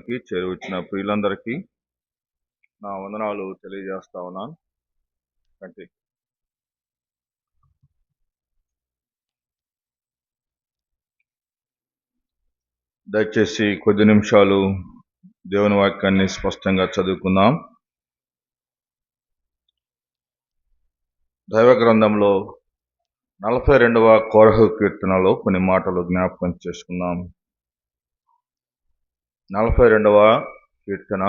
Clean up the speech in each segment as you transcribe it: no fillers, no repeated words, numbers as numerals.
మందిరానికి చేరి వచ్చిన ప్రియులందరికీ నా వందనాలు తెలియజేస్తా ఉన్నాను. అంటే దయచేసి కొద్ది నిమిషాలు దేవుని వాక్యాన్ని స్పష్టంగా చదువుకుందాం. దైవ గ్రంథంలో 42వ కోరహు కీర్తనలో కొన్ని మాటలు జ్ఞాపకం చేసుకుందాం. 42వ కీర్తన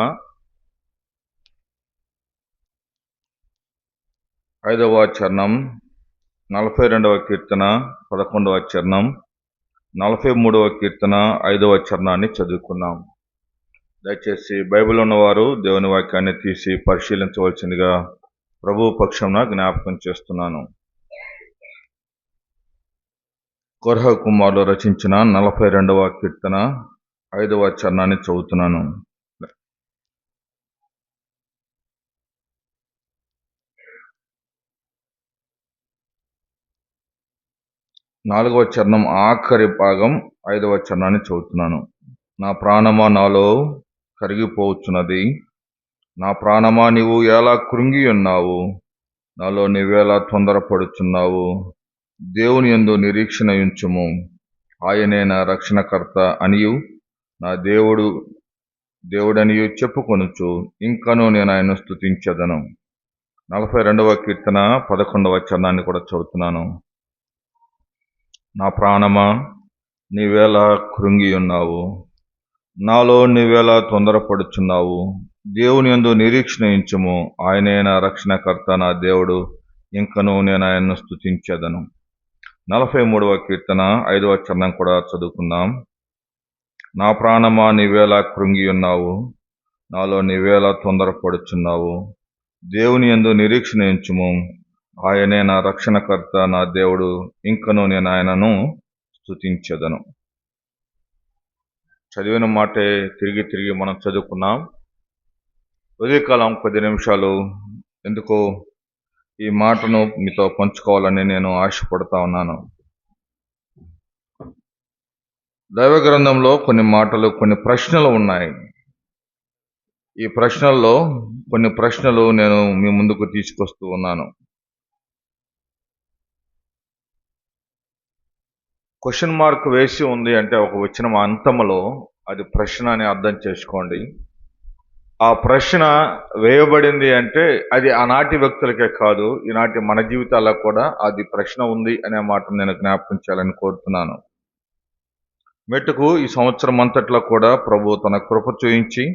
5వ చరణం, 42వ కీర్తన 11వ చరణం, 43వ కీర్తన 5వ చరణాన్ని చదువుకున్నాం. దయచేసి బైబిల్ ఉన్నవారు దేవుని వాక్యాన్ని తీసి పరిశీలించవలసిందిగా ప్రభు పక్షంన జ్ఞాపకం చేస్తున్నాను. కోరహు కుమారులు రచించిన 42వ కీర్తన 5వ చరణాన్ని చదువుతున్నాను. 4వ చరణం ఆఖరి భాగం 5వ చరణాన్ని చదువుతున్నాను. నా ప్రాణమా నాలో కరిగిపోవచ్చున్నది, నా ప్రాణమా నీవు ఎలా కృంగి ఉన్నావు, నాలో నీవేలా తొందరపడుచున్నావు. దేవుని యందు నిరీక్షణ ఉంచుము, ఆయనే నా రక్షణకర్త అనియు నా దేవుడనియు చెప్పుకొనుచు ఇంకనూ నేను ఆయన స్తుతించెదను. 42వ కీర్తన 11వ చరణాన్ని కూడా చదువుతున్నాను. నా ప్రాణమా నీవేలా కృంగి ఉన్నావు, నాలో నీవేలా తొందరపడుచున్నావు. దేవుని యందు నిరీక్షణ ఉంచుము, ఆయనే నా రక్షణకర్త నా దేవుడు, ఇంకనూ నేను ఆయన్ను స్తుతించెదను. 43వ కీర్తన 5వ చరణం కూడా చదువుకుందాం. నా ప్రాణమా నీవేలా కృంగి ఉన్నావు, నాలో నీవేలా తొందరపడుచున్నావు. దేవుని యందు నిరీక్షణ ఉంచుము, ఆయనే నా రక్షణకర్త నా దేవుడు, ఇంకనూ నేను ఆయనను స్తుతించెదను. చదివిన మాటే తిరిగి మనం చదువుకున్నాం. ఉదయకాలం 10 నిమిషాలు ఎందుకో ఈ మాటను మీతో పంచుకోవాలని నేను ఆశపడతా ఉన్నాను. దైవ గ్రంథంలో కొన్ని మాటలు, కొన్ని ప్రశ్నలు ఉన్నాయి. ఈ ప్రశ్నల్లో కొన్ని ప్రశ్నలు నేను మీ ముందుకు తీసుకొస్తూ ఉన్నాను. క్వశ్చన్ మార్క్ వేసి ఉంది అంటే ఒక వచనం అంతములో అది ప్రశ్న అని అర్థం చేసుకోండి. ఆ ప్రశ్న వేయబడింది అంటే అది ఆనాటి వ్యక్తులకే కాదు, ఈనాటి మన జీవితాల్లో కూడా అది ప్రశ్న ఉంది అనే మాట నేను జ్ఞాపకం చేయాలని కోరుతున్నాను. మెట్టుకు ఈ సంవత్సరం అంతట్లో కూడా ప్రభు తన కృప చూయించి,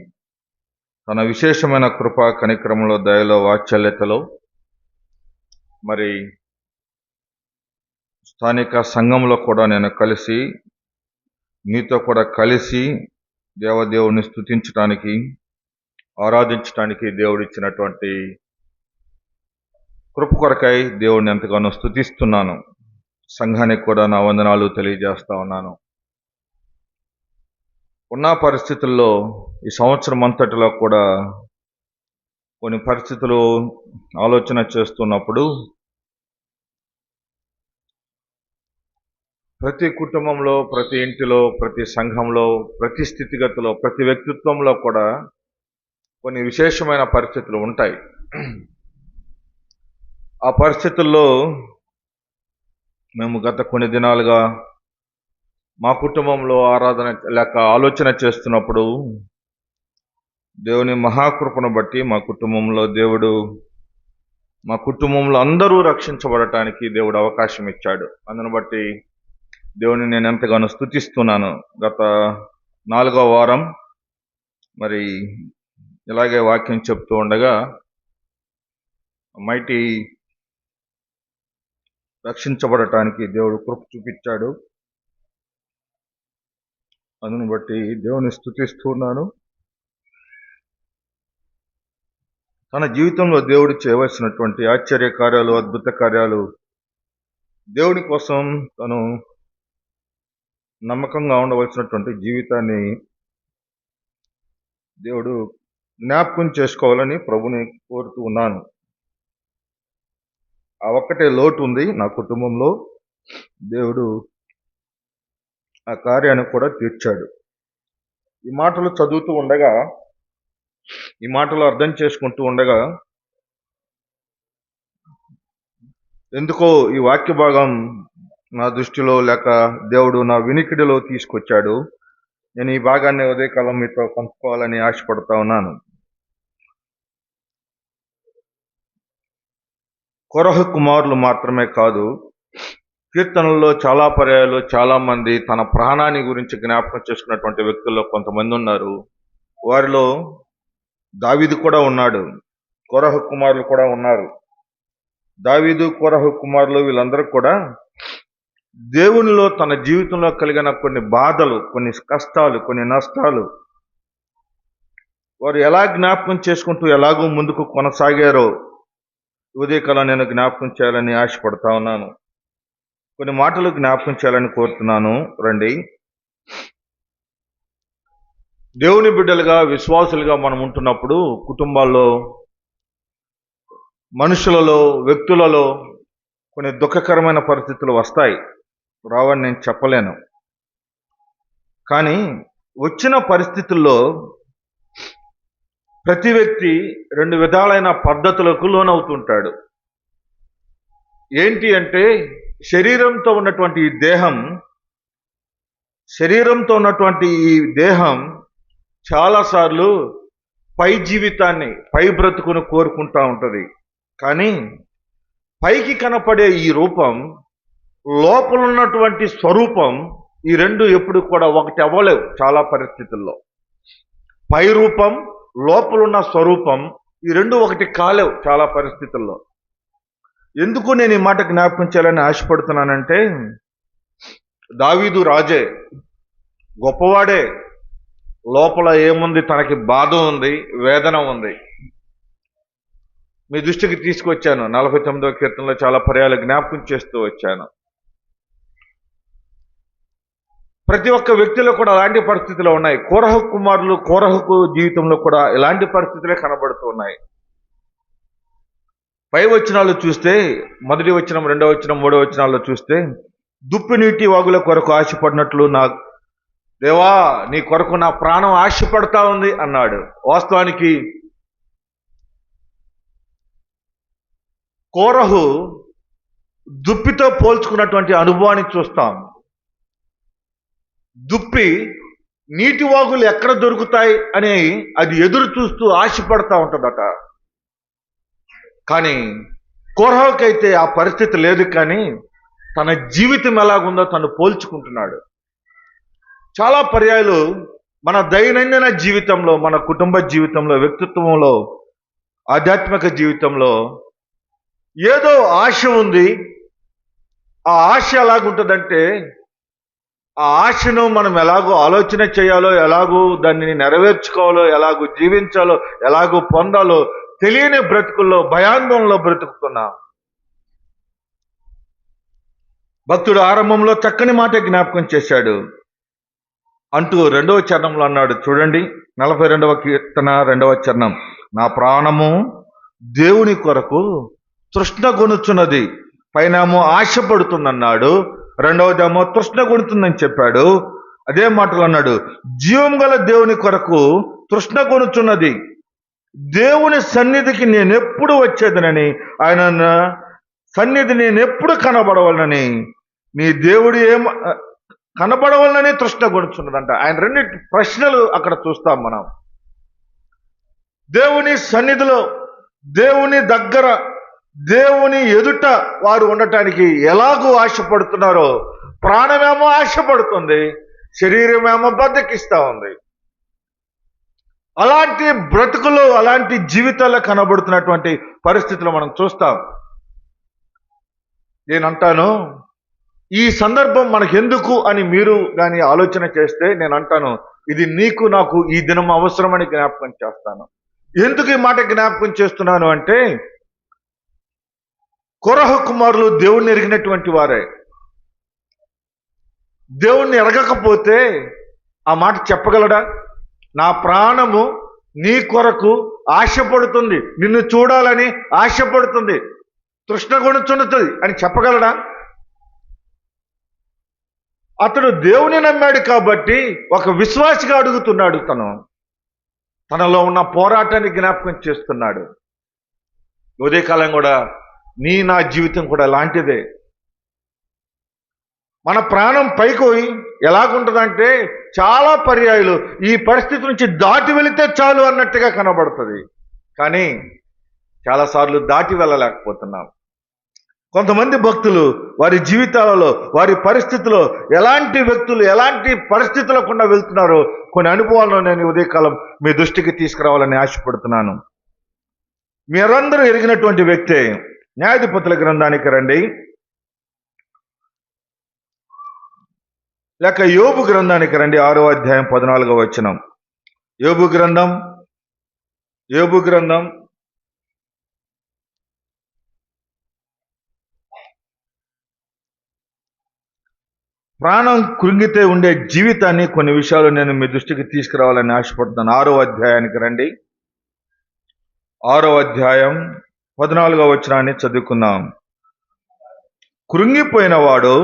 తన విశేషమైన కృప కనికరంలో, దయలో, వాత్సల్యతలో మరి స్థానిక సంఘంలో కూడా నేను కలిసి మీతో కూడా కలిసి దేవదేవుని స్తుతించడానికి, ఆరాధించడానికి దేవుడిచ్చినటువంటి కృప కొరకై దేవుడిని ఎంతగానో స్తుతిస్తున్నాను. సంఘానికి కూడా నా వందనాలు తెలియజేస్తా ఉన్నాను. ఉన్న పరిస్థితుల్లో ఈ సంవత్సరం అంతటిలో కూడా కొన్ని పరిస్థితులు ఆలోచన చేస్తున్నప్పుడు ప్రతి కుటుంబంలో, ప్రతి ఇంటిలో, ప్రతి సంఘంలో, ప్రతి స్థితిగతిలో, ప్రతి వ్యక్తిత్వంలో కూడా కొన్ని విశేషమైన పరిస్థితులు ఉంటాయి. ఆ పరిస్థితుల్లో మేము గత కొన్ని దినాలుగా మా కుటుంబంలో ఆరాధన లేక ఆలోచన చేస్తున్నప్పుడు దేవుని మహాకృపను బట్టి మా కుటుంబంలో అందరూ రక్షించబడటానికి దేవుడు అవకాశం ఇచ్చాడు. అందును బట్టి దేవుని నేను ఎంతగానో స్తుతిస్తున్నాను. గత 4వ వారం మరి ఇలాగే వాక్యం చెప్తూ ఉండగా మైటి రక్షించబడటానికి దేవుడు కృప చూపించాడు. అందును బట్టి దేవుని స్తుతిస్తున్నాను. తన జీవితంలో దేవుడు చేయవలసినటువంటి ఆశ్చర్య కార్యాలు, అద్భుత కార్యాలు, దేవుని కోసం తను నమ్మకంగా ఉండవలసినటువంటి జీవితాన్ని దేవుడు జ్ఞాపకం చేసుకోవాలని ప్రభుని కోరుతూ ఉన్నాను. ఆ ఒక్కటే లోటు ఉంది నా కుటుంబంలో. దేవుడు ఆ కార్యాన్ని కూడా తీర్చాడు. ఈ మాటలు చదువుతూ ఉండగా, ఈ మాటలు అర్థం చేసుకుంటూ ఉండగా, ఎందుకో ఈ వాక్య భాగం నా దృష్టిలో లేక దేవుడు నా వినికిడిలో తీసుకొచ్చాడు. నేను ఈ భాగాన్ని ఉదయకాలం మీతో పంచుకోవాలని ఆశపడతా ఉన్నాను. కొరహ కుమారులు మాత్రమే కాదు, కీర్తనల్లో చాలా పర్యాయాలు చాలా మంది తన ప్రాణాన్ని గురించి జ్ఞాపకం చేసుకున్నటువంటి వ్యక్తుల్లో కొంతమంది ఉన్నారు. వారిలో దావీదు కూడా ఉన్నాడు, కొరహ కుమారులు కూడా ఉన్నారు. దావీదు, కొరహ కుమారులు వీళ్ళందరూ కూడా దేవునిలో తన జీవితంలో కలిగిన కొన్ని బాధలు, కొన్ని కష్టాలు, కొన్ని నష్టాలు వారు ఎలా జ్ఞాపకం చేసుకుంటూ ఎలాగో ముందుకు కొనసాగారో ఉదయకాలం నేను జ్ఞాపకం చేయాలని ఆశపడతా ఉన్నాను. కొన్ని మాటలు జ్ఞాపకం చేయాలని కోరుతున్నాను. రండి. దేవుని బిడ్డలుగా, విశ్వాసులుగా మనం ఉంటున్నప్పుడు కుటుంబాల్లో, మనుషులలో, వ్యక్తులలో కొన్ని దుఃఖకరమైన పరిస్థితులు వస్తాయి. రావని నేను చెప్పలేను. కానీ వచ్చిన పరిస్థితుల్లో ప్రతి వ్యక్తి రెండు విధాలైన పద్ధతులకు లోనవుతుంటాడు. ఏంటి అంటే, శరీరంతో ఉన్నటువంటి ఈ దేహం చాలాసార్లు పై జీవితాన్ని, పై బ్రతుకును కోరుకుంటా ఉంటుంది. కానీ పైకి కనపడే ఈ రూపం, లోపల ఉన్నటువంటి స్వరూపం, ఈ రెండు ఎప్పుడు కూడా ఒకటి అవ్వలేవు. చాలా పరిస్థితుల్లో పై రూపం, లోపలున్న స్వరూపం, ఈ రెండు ఒకటి కాలేవు చాలా పరిస్థితుల్లో. ఎందుకు నేను ఈ మాట జ్ఞాపకం చేయాలని ఆశపడుతున్నానంటే, దావీదు రాజే, గొప్పవాడే, లోపల ఏముంది, తనకి బాధ ఉంది, వేదన ఉంది. మీ దృష్టికి తీసుకొచ్చాను. 49వ కీర్తనలో చాలా పర్యాలు జ్ఞాపకం చేస్తూ వచ్చాను. ప్రతి ఒక్క వ్యక్తిలో కూడా అలాంటి పరిస్థితులు ఉన్నాయి. కోరహ కుమారులు, కోరహకు జీవితంలో కూడా ఇలాంటి పరిస్థితులే కనబడుతూ ఉన్నాయి. పై వచనాలు చూస్తే, మొదటి వచనం, రెండవ వచనం, మూడవ వచనాల్లో చూస్తే, దుప్పి నీటి వాగుల కొరకు ఆశపడినట్లు నా దేవా నీ కొరకు నా ప్రాణం ఆశపడతా ఉంది అన్నాడు. వాస్తవానికి కోరహు దుప్పితో పోల్చుకున్నటువంటి అనుభవాన్ని చూస్తాం. దుప్పి నీటి వాగులు ఎక్కడ దొరుకుతాయి అని అది ఎదురు చూస్తూ ఆశపడతా ఉంటుందట. కానీ కోరహుకైతే ఆ పరిస్థితి లేదు. కానీ తన జీవితం ఎలాగుందో తను పోల్చుకుంటున్నాడు. చాలా పర్యాయాలు మన దైనందిన జీవితంలో, మన కుటుంబ జీవితంలో, వ్యక్తిత్వంలో, ఆధ్యాత్మిక జీవితంలో ఏదో ఆశ ఉంది. ఆ ఆశ ఎలాగుంటుందంటే, ఆ ఆశను మనం ఎలాగో ఆలోచన చేయాలో, ఎలాగో దానిని నెరవేర్చుకోవాలో, ఎలాగో జీవించాలో, ఎలాగో పొందాలో తెలియని బ్రతుకుల్లో, భయాందోళనలో బ్రతుకుతున్నాం. భక్తుడు ఆరంభంలో చక్కని మాట జ్ఞాపకం చేశాడు. అంటూ 2వ చరణంలో అన్నాడు. చూడండి, 42వ కీర్తన 2వ చరణం. నా ప్రాణము దేవుని కొరకు తృష్ణ గొనుచున్నది, పైనేమో ఆశపడుతుందన్నాడు. రెండవదేమో తృష్ణ కొడుతుందని చెప్పాడు. అదే మాటలు అన్నాడు, జీవం గల దేవుని కొరకు తృష్ణ కొనుచున్నది, దేవుని సన్నిధికి నేను ఎప్పుడు వచ్చేదనని, ఆయన సన్నిధి నేను ఎప్పుడు కనబడవాలని, నీ దేవుడు కనబడవాలని తృష్ణ కొనుచున్నదంట. ఆయన రెండు ప్రశ్నలు అక్కడ చూస్తాం మనం. దేవుని సన్నిధిలో, దేవుని దగ్గర, దేవుని ఎదుట వారు ఉండటానికి ఎలాగూ ఆశపడుతున్నారో, ప్రాణమేమో ఆశపడుతుంది, శరీరమేమో బద్దకిస్తా ఉంది. అలాంటి బ్రతుకులు, అలాంటి జీవితాల్లో కనబడుతున్నటువంటి పరిస్థితులు మనం చూస్తాం. నేనంటాను, ఈ సందర్భం మనకెందుకు అని మీరు కానీ ఆలోచన చేస్తే, నేను అంటాను, ఇది నీకు నాకు ఈ దినం అవసరమని జ్ఞాపకం చేస్తాను. ఎందుకు ఈ మాట జ్ఞాపకం చేస్తున్నాను అంటే, కోరహ కుమారులు దేవుణ్ణి ఎరిగినటువంటి వారే. దేవుణ్ణి ఎరగకపోతే ఆ మాట చెప్పగలడా? నా ప్రాణము నీ కొరకు ఆశపడుతుంది, నిన్ను చూడాలని ఆశపడుతుంది, తృష్ణ కొనుచున్నది అని చెప్పగలడా? అతడు దేవుని నమ్మాడు కాబట్టి ఒక విశ్వాసిగా అడుగుతున్నాడు. తనలో ఉన్న పోరాటాన్ని జ్ఞాపకం చేస్తున్నాడు. ఉదయకాలం కూడా నా జీవితం కూడా లాంటిదే. మన ప్రాణం పైకి ఎలాగుంటుందంటే చాలా పర్యాయాలు ఈ పరిస్థితి నుంచి దాటి వెళితే చాలు అన్నట్టుగా కనబడుతుంది. కానీ చాలాసార్లు దాటి వెళ్ళలేకపోతున్నాం. కొంతమంది భక్తులు వారి జీవితాలలో, వారి పరిస్థితుల్లో ఎలాంటి వ్యక్తులు ఎలాంటి పరిస్థితుల గుండా వెళ్తున్నారో కొన్ని అనుభవాలను నేను ఉదయకాలం మీ దృష్టికి తీసుకురావాలని ఆశపడుతున్నాను. మీరందరూ ఎరిగినటువంటి వ్యక్తే. న్యాయాధిపతుల గ్రంథానికి రండి, లేక యోబు గ్రంథానికి రండి. 6వ అధ్యాయం 14వ వచనం. యోబు గ్రంథం ప్రాణం కృంగితే ఉండే జీవితాన్ని కొన్ని విషయాలు నేను మీ దృష్టికి తీసుకురావాలని ఆశపడుతున్నాను. 6వ అధ్యాయానికి రండి. 6వ అధ్యాయం 14వ వచనాన్ని చదువుకుందాం. కృంగిపోయిన వాడు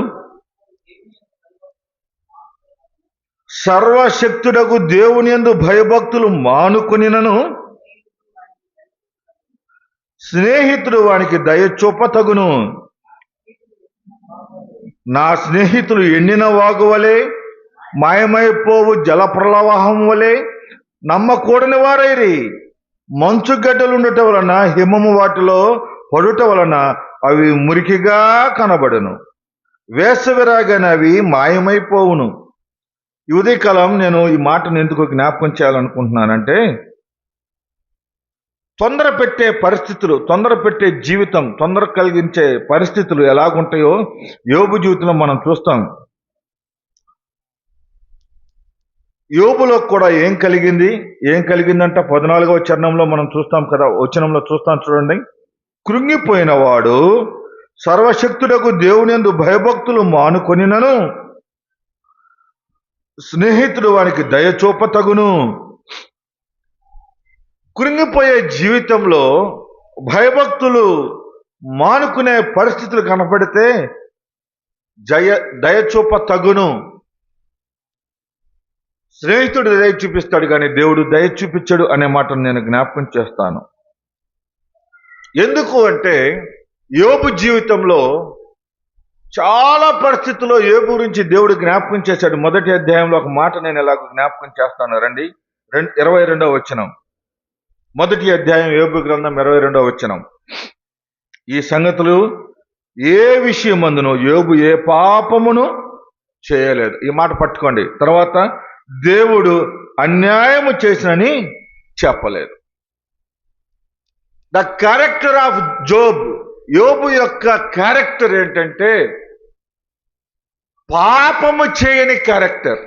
సర్వశక్తుడకు దేవుని యందు భయభక్తులు మానుకొనినను స్నేహితుడు వానికి దయ చూపతగును. నా స్నేహితులు ఎండిన వాగు వలె, మాయమైపోవు జల ప్రవాహం వలె నమ్మకూడని వారైరి. మంచు గడ్డలుండుట వలన, హిమము వాటిలో పడుట వలన అవి మురికిగా కనబడును. వేసవి రాగానే అవి మాయమైపోవును. ఈ ఉదయకాలం నేను ఈ మాటను ఎందుకు జ్ఞాపకం చేయాలనుకుంటున్నానంటే, తొందర పెట్టే పరిస్థితులు, తొందర పెట్టే జీవితం, తొందర కలిగించే పరిస్థితులు ఎలాగుంటాయో యోబు జీవితంలో మనం చూస్తాం. యోబులో కూడా ఏం కలిగిందంట 14వ చరణంలో మనం చూస్తాం కదా, వచనంలో చూస్తాం చూడండి. కృంగిపోయిన వాడు సర్వశక్తుడకు దేవుని యందు భయభక్తులు మానుకొనినను స్నేహితుడు వానికి దయ చూపతగును. కృంగిపోయే జీవితంలో భయభక్తులు మానుకునే పరిస్థితులు కనపడితే దయచూప తగును. స్నేహితుడు దయ చూపిస్తాడు కానీ దేవుడు దయ చూపించడు అనే మాటను నేను జ్ఞాపకం చేస్తాను. ఎందుకు అంటే యోబు జీవితంలో చాలా పరిస్థితుల్లో యోబు గురించి దేవుడు జ్ఞాపకం చేశాడు. 1వ అధ్యాయంలో ఒక మాట నేను ఎలాగో జ్ఞాపకం చేస్తాను రండి. 22వ వచనం. 1వ అధ్యాయం యోబు గ్రంథం 22వ వచనం. ఈ సంగతులు ఏ విషయమందును యోబు ఏ పాపమును చేయలేదు. ఈ మాట పట్టుకోండి. తర్వాత దేవుడు అన్యాయము చేసినని చెప్పలేదు. ద క్యారెక్టర్ ఆఫ్ జోబ్, యోబు యొక్క క్యారెక్టర్ ఏంటంటే పాపము చేయని క్యారెక్టర్.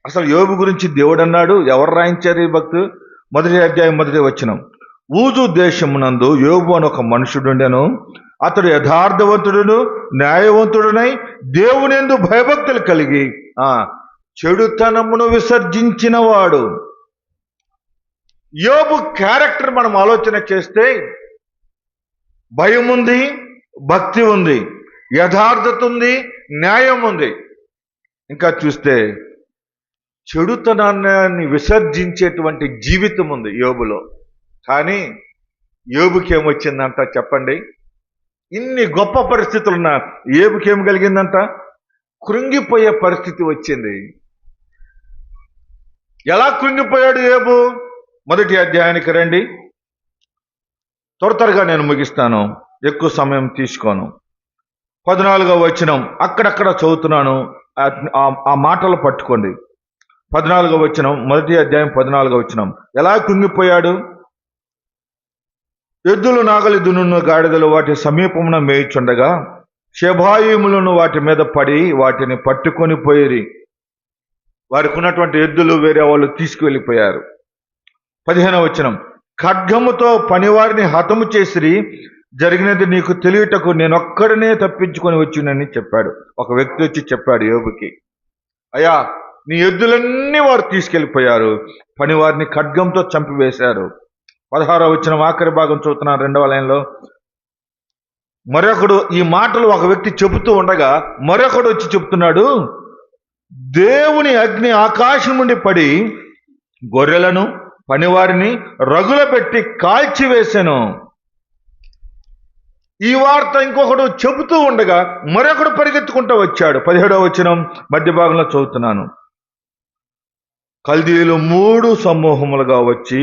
అసలు యోబు గురించి దేవుడు అన్నాడు. ఎవరు రాయించారు ఈ భక్తు? 1వ అధ్యాయం 1వ వచనం. ఊజు దేశమునందు యోబు అని ఒక మనుషుడుండెను. అతడు యథార్థవంతుడును న్యాయవంతుడునై దేవుని యందు భయభక్తులు కలిగి చెడుతనమును విసర్జించిన వాడు. యోబు క్యారెక్టర్ మనం ఆలోచన చేస్తే భయం ఉంది, భక్తి ఉంది, యథార్థత ఉంది, న్యాయం ఉంది. ఇంకా చూస్తే చెడుతనాన్ని విసర్జించేటువంటి జీవితం ఉంది యోబులో. కానీ యోబుకి ఏమొచ్చిందంట చెప్పండి? ఇన్ని గొప్ప పరిస్థితులున్నా యోబుకి ఏం కలిగిందంట? కృంగిపోయే పరిస్థితి వచ్చింది. ఎలా కృంగిపోయాడు యోబు? 1వ అధ్యాయానికి రండి. త్వరగా నేను ముగిస్తాను, ఎక్కువ సమయం తీసుకోను. 14వ వచనం అక్కడక్కడ చదువుతున్నాను, ఆ మాటలు పట్టుకోండి. 14వ వచనం, 1వ అధ్యాయం 14వ వచనం. ఎలా కృంగిపోయాడు? ఎద్దులు నాగలి దున్నున్న గాడిదలు వాటి సమీపమున మేయిచుండగా షెబాయీములను వాటి మీద పడి వాటిని పట్టుకొని పోయిరి. వారికి ఉన్నటువంటి ఎద్దులు వేరే వాళ్ళు తీసుకువెళ్ళిపోయారు. 15వ వచనం. ఖడ్గముతో పనివారిని హతము చేసిరి, జరిగినది నీకు తెలియటకు నేనొక్కడనే తప్పించుకొని వచ్చినని చెప్పాడు. ఒక వ్యక్తి వచ్చి చెప్పాడు యోబుకి, అయ్యా నీ ఎద్దులన్నీ వారు తీసుకెళ్ళిపోయారు, పనివారిని ఖడ్గంతో చంపివేశారు. 16వ వచనం ఆఖరి భాగం చదువుతున్నాను 2వ లైన్లో. మరొకడు, ఈ మాటలు ఒక వ్యక్తి చెబుతూ ఉండగా మరొకడు వచ్చి చెప్తున్నాడు, దేవుని అగ్ని ఆకాశం నుండి పడి గొర్రెలను పనివారిని రగుల పెట్టి కాల్చివేసెను. ఈ వార్త ఇంకొకడు చెబుతూ ఉండగా మరొకడు పరిగెత్తుకుంటూ వచ్చాడు. 17వ వచనం మధ్య భాగంలో చదువుతున్నాను. కల్దీయులు 3 సమూహములుగా వచ్చి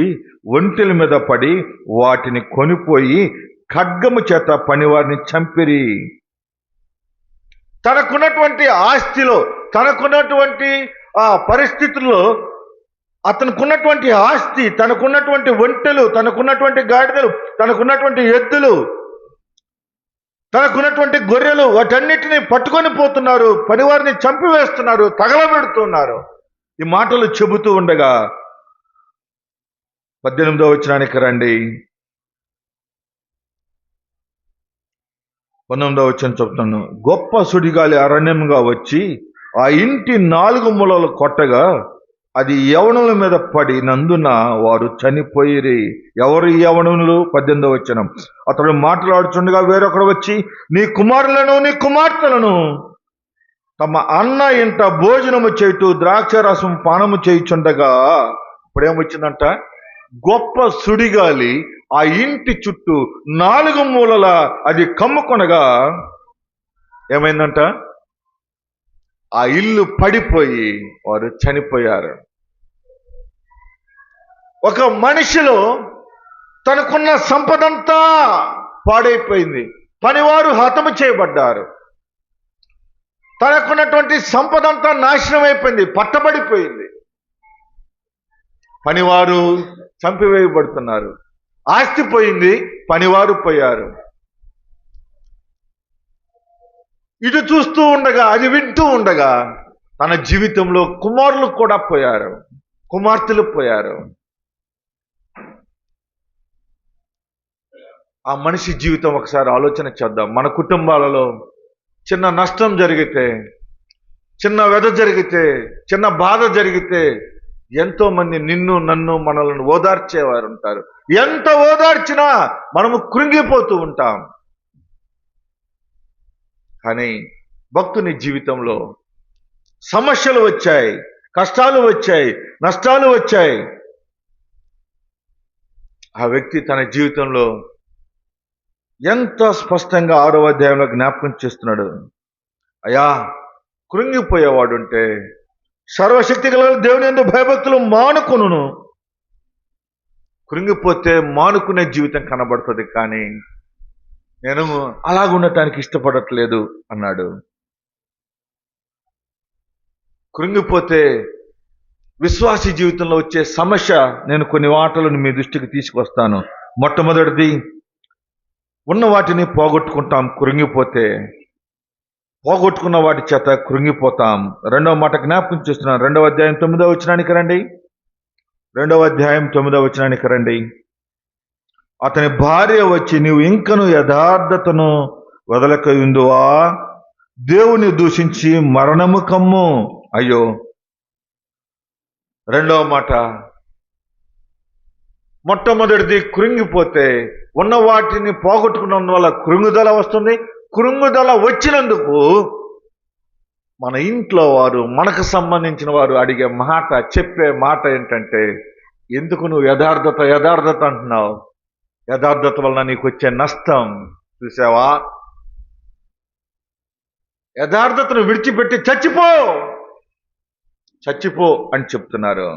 ఒంటెల మీద పడి వాటిని కొనిపోయి ఖడ్గము చేత పనివారిని చంపిరి. తనకున్నటువంటి ఆస్తిలో, తనకున్నటువంటి ఆ పరిస్థితుల్లో, అతనుకున్నటువంటి ఆస్తి, తనకున్నటువంటి ఒంటెలు, తనకున్నటువంటి గాడిదలు, తనకున్నటువంటి ఎద్దులు, తనకున్నటువంటి గొర్రెలు, వాటన్నిటిని పట్టుకొని పోతున్నారు, పనివారిని చంపివేస్తున్నారు, తగలబెడుతున్నారు. ఈ మాటలు చెబుతూ ఉండగా 18వ వచనానికి రండి. 19వ వచనం చెప్తాను. గొప్ప సుడిగాలి అరణ్యంగా వచ్చి ఆ ఇంటి 4 మూలలు కొట్టగా అది యవనుల మీద పడినందున వారు చనిపోయిరి. ఎవరు ఈ యవనులు? 18వ వచనం. అతడు మాట్లాడుచుండగా వేరొకడు వచ్చి నీ కుమారులను నీ కుమార్తెలను తమ అన్న ఇంట భోజనము చేయుటూ ద్రాక్షరసం పానము చేయుచుండగా, ఇప్పుడేమొచ్చిందంట? గొప్ప సుడిగాలి ఆ ఇంటి చుట్టూ 4 మూలల అది కమ్ముకొనగా ఏమైందంట? ఆ ఇల్లు పడిపోయి వారు చనిపోయారు. ఒక మనిషిలో తనకున్న సంపదంతా పాడైపోయింది. పనివారు హతము చేయబడ్డారు. తనకున్నటువంటి సంపదంతా నాశనం అయిపోయింది, పట్టబడిపోయింది. పనివారు చంపివేయబడుతున్నారు. ఆస్తి పోయింది, పనివారు పోయారు. ఇటు చూస్తూ ఉండగా, అది వింటూ ఉండగా తన జీవితంలో కుమారులు కూడా పోయారు, కుమార్తెలు పోయారు. ఆ మనిషి జీవితం ఒకసారి ఆలోచన చేద్దాం. మన కుటుంబాలలో చిన్న నష్టం జరిగితే, చిన్న వ్యధ జరిగితే, చిన్న బాధ జరిగితే ఎంతో మంది నిన్ను నన్ను మనల్ని ఓదార్చేవారు ఉంటారు. ఎంత ఓదార్చినా మనము కృంగిపోతూ ఉంటాం. కానీ భక్తుని జీవితంలో సమస్యలు వచ్చాయి, కష్టాలు వచ్చాయి, నష్టాలు వచ్చాయి. ఆ వ్యక్తి తన జీవితంలో ఎంత స్పష్టంగా 6వ అధ్యాయంలో జ్ఞాపకం చేస్తున్నాడు. అయ్యా, కృంగిపోయేవాడుంటే సర్వశక్తి గల దేవుని యందు భయభక్తులు మానుకొనును. కృంగిపోతే మానుకునే జీవితం కనబడుతుంది, కానీ నేను అలాగుండటానికి ఇష్టపడట్లేదు అన్నాడు. కృంగిపోతే విశ్వాసీ జీవితంలో వచ్చే సమస్య, నేను కొన్ని మాటలను మీ దృష్టికి తీసుకొస్తాను. మొట్టమొదటిది, ఉన్న వాటిని పోగొట్టుకుంటాం కృంగిపోతే. పోగొట్టుకున్న వాటి చేత కృంగిపోతాం. 2వ మాట జ్ఞాపకం చేస్తున్నాను. 2వ అధ్యాయం 9వ వచనానికి రండి. 2వ అధ్యాయం 9వ వచనానికి రండి. అతని భార్య వచ్చి, నీవు ఇంకను యథార్థతను వదలకయుందువా? దేవుని దూషించి మరణము కమ్ము. అయ్యో. 2వ మాట, మొట్టమొదటిది కృంగిపోతే, ఉన్న వాటిని పోగొట్టుకున్న వల్ల కృంగుదల వస్తుంది. కృంగుదల వచ్చినందుకు మన ఇంట్లో వారు, మనకు సంబంధించిన వారు అడిగే మాట, చెప్పే మాట ఏంటంటే, ఎందుకు నువ్వు యథార్థత అంటున్నావు? యథార్థత వలన నీకు వచ్చే నష్టం చూసావా? యథార్థతను విడిచిపెట్టి చచ్చిపో అని చెప్తున్నారు.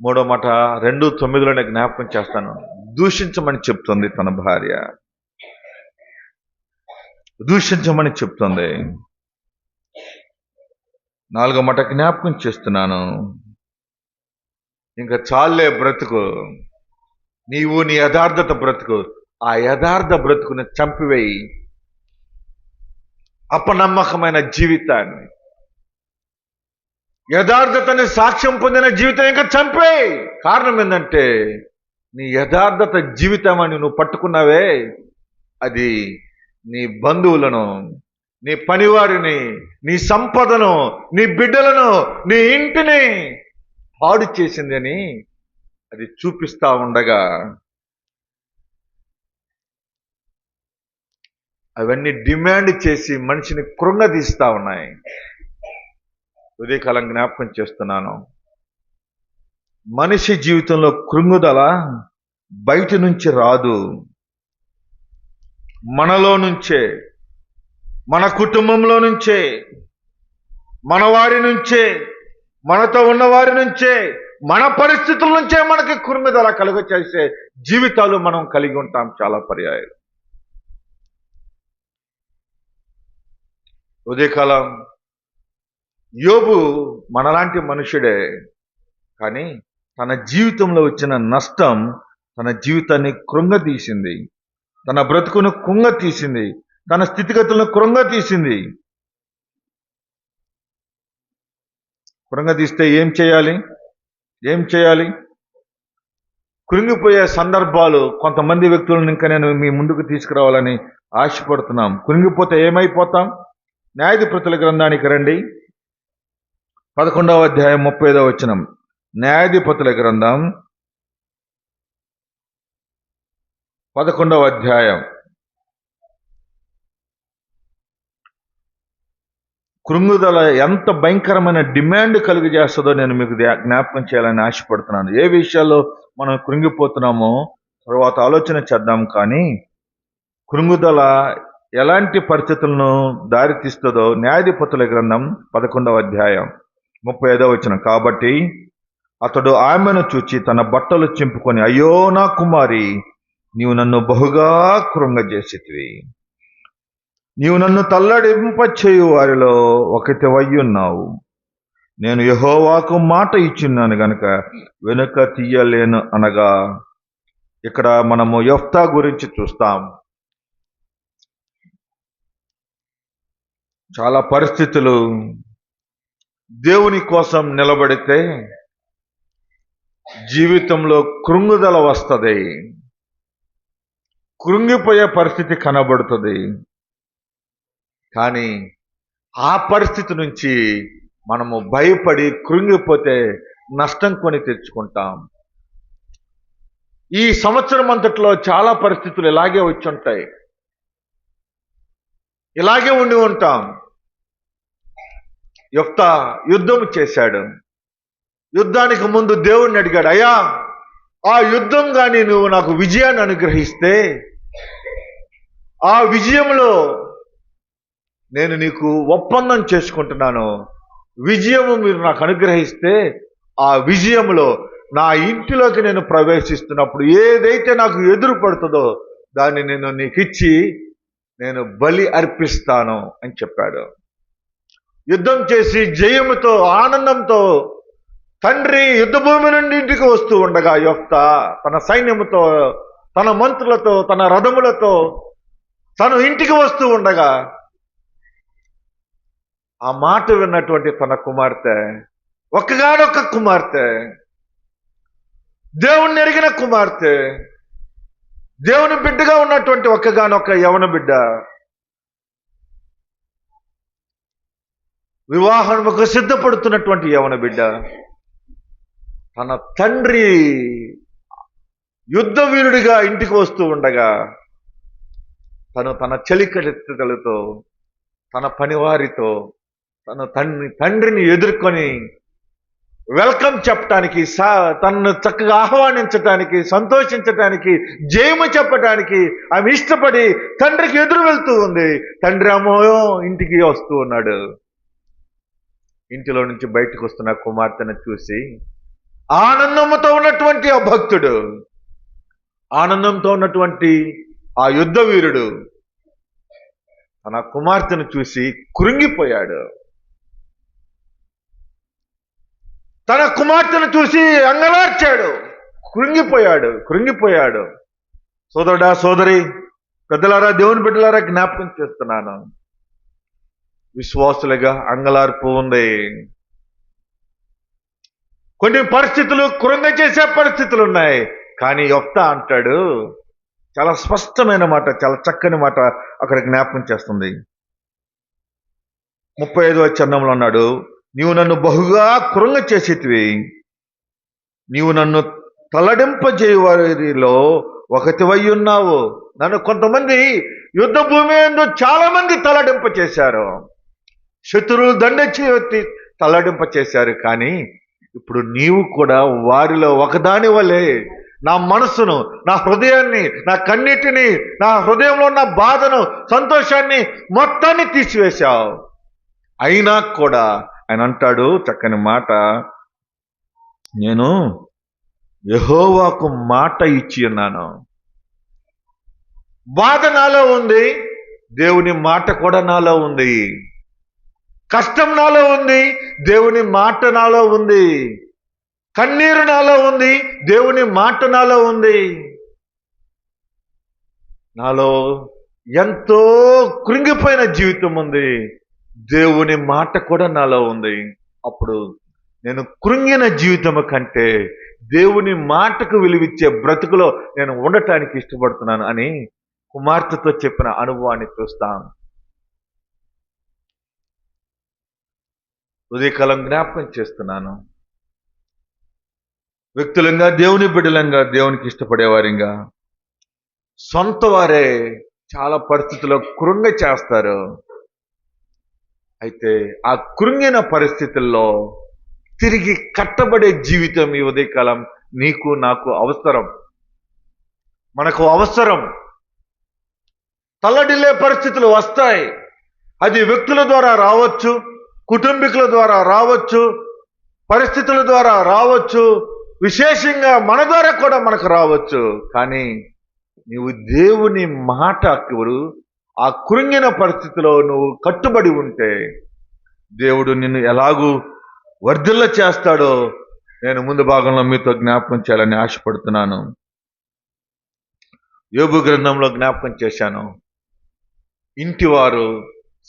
3వ మాట 2:9లోనే జ్ఞాపకం చేస్తాను. దూషించమని చెప్తుంది తన భార్య, దూషించమని చెప్తుంది. 4వ మాట జ్ఞాపకం చేస్తున్నాను. ఇంకా చాలే బ్రతుకు, నీవు నీ యథార్థత బ్రతుకు, ఆ యథార్థ బ్రతుకుని చంపివేయి. అపనమ్మకమైన జీవితాన్ని, యథార్థతని సాక్ష్యం పొందిన జీవితం ఇంకా చంపేయి. కారణం ఏంటంటే, నీ యథార్థత జీవితం అని నువ్వు పట్టుకున్నావే, అది నీ బంధువులను, నీ పనివారిని, నీ సంపదను, నీ బిడ్డలను, నీ ఇంటిని పాడు చేసిందని అది చూపిస్తా ఉండగా అవన్నీ డిమాండ్ చేసి మనిషిని కృంగదీస్తా ఉన్నాయి. ఉదయకాలం జ్ఞాపకం చేస్తున్నాను, మనిషి జీవితంలో కృంగుదల బయట నుంచి రాదు, మనలో నుంచే, మన కుటుంబంలో నుంచే, మన వారి నుంచే, మనతో ఉన్న వారి నుంచే, మన పరిస్థితుల నుంచే మనకి కృంగుదల కలుగ చేసే జీవితాలు మనం కలిగి ఉంటాం చాలా పర్యాయాలు. ఉదయకాలం యోబు మనలాంటి మనుషుడే, కానీ తన జీవితంలో వచ్చిన నష్టం తన జీవితాన్ని కృంగతీసింది, తన బ్రతుకును కృంగతీసింది, తన స్థితిగతులను కృంగతీసింది. కృంగతీస్తే ఏం చేయాలి? కృంగిపోయే సందర్భాలు కొంతమంది వ్యక్తులను ఇంకా నేను మీ ముందుకు తీసుకురావాలని ఆశపడుతున్నాం. కృంగిపోతే ఏమైపోతాం? న్యాయాధిపతుల గ్రంథానికి రండి, 11వ అధ్యాయం 35వ వచనం. న్యాయాధిపతుల గ్రంథం 11వ అధ్యాయం. కృంగుదల ఎంత భయంకరమైన డిమాండ్ కలుగు చేస్తుందో నేను మీకు జ్ఞాపకం చేయాలని ఆశపడుతున్నాను. ఏ విషయాల్లో మనం కృంగిపోతున్నామో తర్వాత ఆలోచన చేద్దాం, కానీ కృంగుదల ఎలాంటి పరిస్థితులను దారితీస్తుందో న్యాయాధిపతుల గ్రంథం 11వ అధ్యాయం 35వ వచనం. కాబట్టి అతడు ఆమెను చూచి తన బట్టలు చింపుకొని, అయ్యో నా కుమారి, నీవు నన్ను బహుగా కృంగజేసితివి, నీవు నన్ను తల్లడింపచేయు వారిలో ఒకటివయ్యున్నావు. నేను యెహోవాకు మాట ఇచ్చున్నాను గనుక వెనుక తీయలేను అనగా. ఇక్కడ మనము యెఫ్తా గురించి చూస్తాం. చాలా పరిస్థితులు దేవుని కోసం నిలబడితే జీవితంలో కృంగుదల వస్తుంది, కృంగిపోయే పరిస్థితి కనబడుతుంది. కానీ ఆ పరిస్థితి నుంచి మనము భయపడి కృంగిపోతే నష్టం కొని తెచ్చుకుంటాం. ఈ సంవత్సరం అంతట్లో చాలా పరిస్థితులు ఇలాగే వచ్చి ఉంటాయి, ఇలాగే ఉండి ఉంటాం. యెఫ్తా యుద్ధం చేశాడు. యుద్ధానికి ముందు దేవుడిని అడిగాడు, అయ్యా ఆ యుద్ధం కానీ నువ్వు నాకు విజయాన్ని అనుగ్రహిస్తే, ఆ విజయంలో నేను నీకు ఒప్పందం చేసుకుంటున్నాను, విజయము మీరు నాకు అనుగ్రహిస్తే ఆ విజయంలో నా ఇంటిలోకి నేను ప్రవేశిస్తున్నప్పుడు ఏదైతే నాకు ఎదురు పడుతుందో దాన్ని నేను నీకు ఇచ్చి నేను బలి అర్పిస్తాను అని చెప్పాడు. యుద్ధం చేసి జయముతో ఆనందంతో తండ్రి యుద్ధ భూమి నుండి ఇంటికి వస్తూ ఉండగా యెఫ్తా తన సైన్యముతో, తన మంత్రులతో, తన రథములతో తను ఇంటికి వస్తూ ఉండగా ఆ మాట విన్నటువంటి తన కుమార్తె, ఒక్కగానొక్క కుమార్తె, దేవుణ్ణి ఎరిగిన కుమార్తె, దేవుని బిడ్డగా ఉన్నటువంటి ఒక్కగానొక్క యవన బిడ్డ, వివాహముకు సిద్ధపడుతున్నటువంటి యవన బిడ్డ, తన తండ్రి యుద్ధ వీరుడిగా ఇంటికి వస్తూ ఉండగా తన చెలికత్తెలతో, తన పనివారితో, తన తండ్రిని ఎదుర్కొని వెల్కమ్ చెప్పటానికి, తనను చక్కగా ఆహ్వానించటానికి, సంతోషించటానికి, జయము చెప్పటానికి ఆమె ఇష్టపడి తండ్రికి ఎదురు వెళ్తూ ఉంది. తండ్రి ఏమో ఇంటికి వస్తూ ఉన్నాడు. ఇంటిలో నుంచి బయటకు వస్తున్న కుమార్తెను చూసి ఆనందంతో ఉన్నటువంటి ఆ భక్తుడు, ఆనందంతో ఉన్నటువంటి ఆ యుద్ధ వీరుడు తన కుమార్తెను చూసి కృంగిపోయాడు. తన కుమార్తెను చూసి అంగలార్చాడు, కృంగిపోయాడు. సోదరుడా, సోదరి, పెద్దలారా, దేవుని బిడ్డలారా, జ్ఞాపకం చేస్తున్నాను, విశ్వాసులుగా అంగలార్పు ఉంది. కొన్ని పరిస్థితులు కృంగ చేసే పరిస్థితులు ఉన్నాయి. కానీ యెఫ్తా అంటాడు, చాలా స్పష్టమైన మాట, చాలా చక్కని మాట అక్కడ జ్ఞాపకం చేస్తుంది. 35వ చరణంలో అన్నాడు, నీవు నన్ను బహుగా కృంగ చేసేటివి, నీవు నన్ను తలడింపజేయు వారిలో ఒకటివై ఉన్నావు. నన్ను కొంతమంది యుద్ధ భూమి యందు చాలా మంది తలడింప చేశారు, శత్రువులు దండెత్తి తలడింప చేశారు. కానీ ఇప్పుడు నీవు కూడా వారిలో ఒకదాని వలె నా మనసును, నా హృదయాన్ని, నా కన్నీటిని, నా హృదయంలో ఉన్న బాధను, సంతోషాన్ని మొత్తాన్ని తీసివేశావు. అయినా కూడా ఆయన అంటాడు చక్కని మాట, నేను యెహోవాకు మాట ఇచ్చి ఉన్నాను. బాధ నాలో ఉంది, దేవుని మాట కూడా నాలో ఉంది. కష్టం నాలో ఉంది, దేవుని మాట నాలో ఉంది. కన్నీరు నాలో ఉంది, దేవుని మాట నాలో ఉంది. నాలో ఎంతో కృంగిపోయిన జీవితం ఉంది, దేవుని మాట కూడా నాలో ఉంది. అప్పుడు నేను కృంగిన జీవితము కంటే దేవుని మాటకు విలువిచ్చే బ్రతుకులో నేను ఉండటానికి ఇష్టపడుతున్నాను అని కుమార్తెతో చెప్పిన అనుభవాన్ని చూస్తాం. ఉదయకాలం జ్ఞాపకం చేస్తున్నాను. వ్యక్తులంగా, దేవుని బిడ్డలంగా, దేవునికి ఇష్టపడేవారిగా సొంత వారే చాలా పరిస్థితుల్లో కృంగ చేస్తారు. అయితే ఆ కృంగిన పరిస్థితుల్లో తిరిగి కట్టబడే జీవితం ఈ ఉదయకాలం నీకు నాకు అవసరం, మనకు అవసరం. తల్లడిల్లే పరిస్థితులు వస్తాయి. అది వ్యక్తుల ద్వారా రావచ్చు, కుటుంబీకుల ద్వారా రావచ్చు, పరిస్థితుల ద్వారా రావచ్చు, విశేషంగా మన ద్వారా కూడా మనకు రావచ్చు. కానీ నీవు దేవుని మాటకు ఆ కృంగిన పరిస్థితిలో నువ్వు కట్టుబడి ఉంటే దేవుడు నిన్ను ఎలాగూ వర్ధిల్ల చేస్తాడో నేను ముందు భాగంలో మీతో జ్ఞాపకం చేయాలని ఆశపడుతున్నాను. యోబు గ్రంథంలో జ్ఞాపకం చేశాను. ఇంటివారు,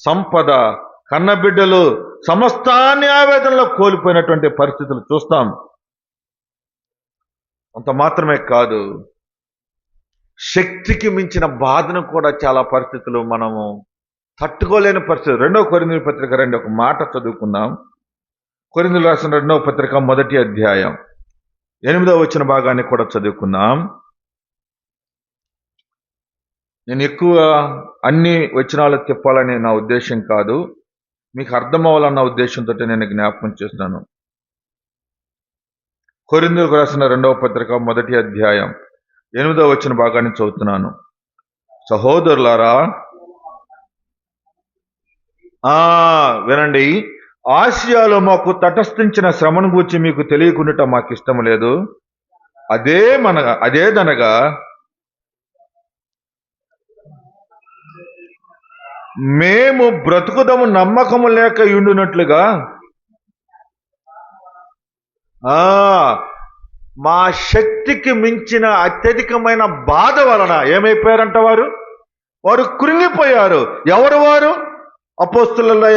సంపద, కన్నబిడ్డలు సమస్తాన్ని ఆవేదనలో కోల్పోయినటువంటి పరిస్థితులు చూస్తాం. అంత మాత్రమే కాదు, శక్తికి మించిన బాధను కూడా చాలా పరిస్థితులు మనము తట్టుకోలేని పరిస్థితి. 2 కొరింథీయుల పత్రిక 2 ఒక మాట చదువుకుందాం. కొరింథీయులకు రాసిన 2వ పత్రిక 1వ అధ్యాయం 8వ వచన భాగాన్ని కూడా చదువుకుందాం. నేను ఎక్కువ అన్ని వచనాలు తిప్పాలని నా ఉద్దేశం కాదు, మీకు అర్థం అవ్వాలన్న ఉద్దేశంతో నేను జ్ఞాపకం చేస్తున్నాను. కొరింథీయులకు రాసిన 2వ పత్రిక 1వ అధ్యాయం 8వ వచన భాగాన్ని చదువుతున్నాను. సహోదరులారా, వినండి. ఆసియాలో మాకు తటస్థించిన శ్రమను గూర్చి మీకు తెలియకుండా మాకు ఇష్టం లేదు. అదేదనగా మేము బ్రతుకుదము నమ్మకము లేక ఉండునట్లుగా మా శక్తికి మించిన అత్యధికమైన బాధ వలన ఏమైపోయారంట వారు కృంగిపోయారు. ఎవరు వారు? అపోస్తులలో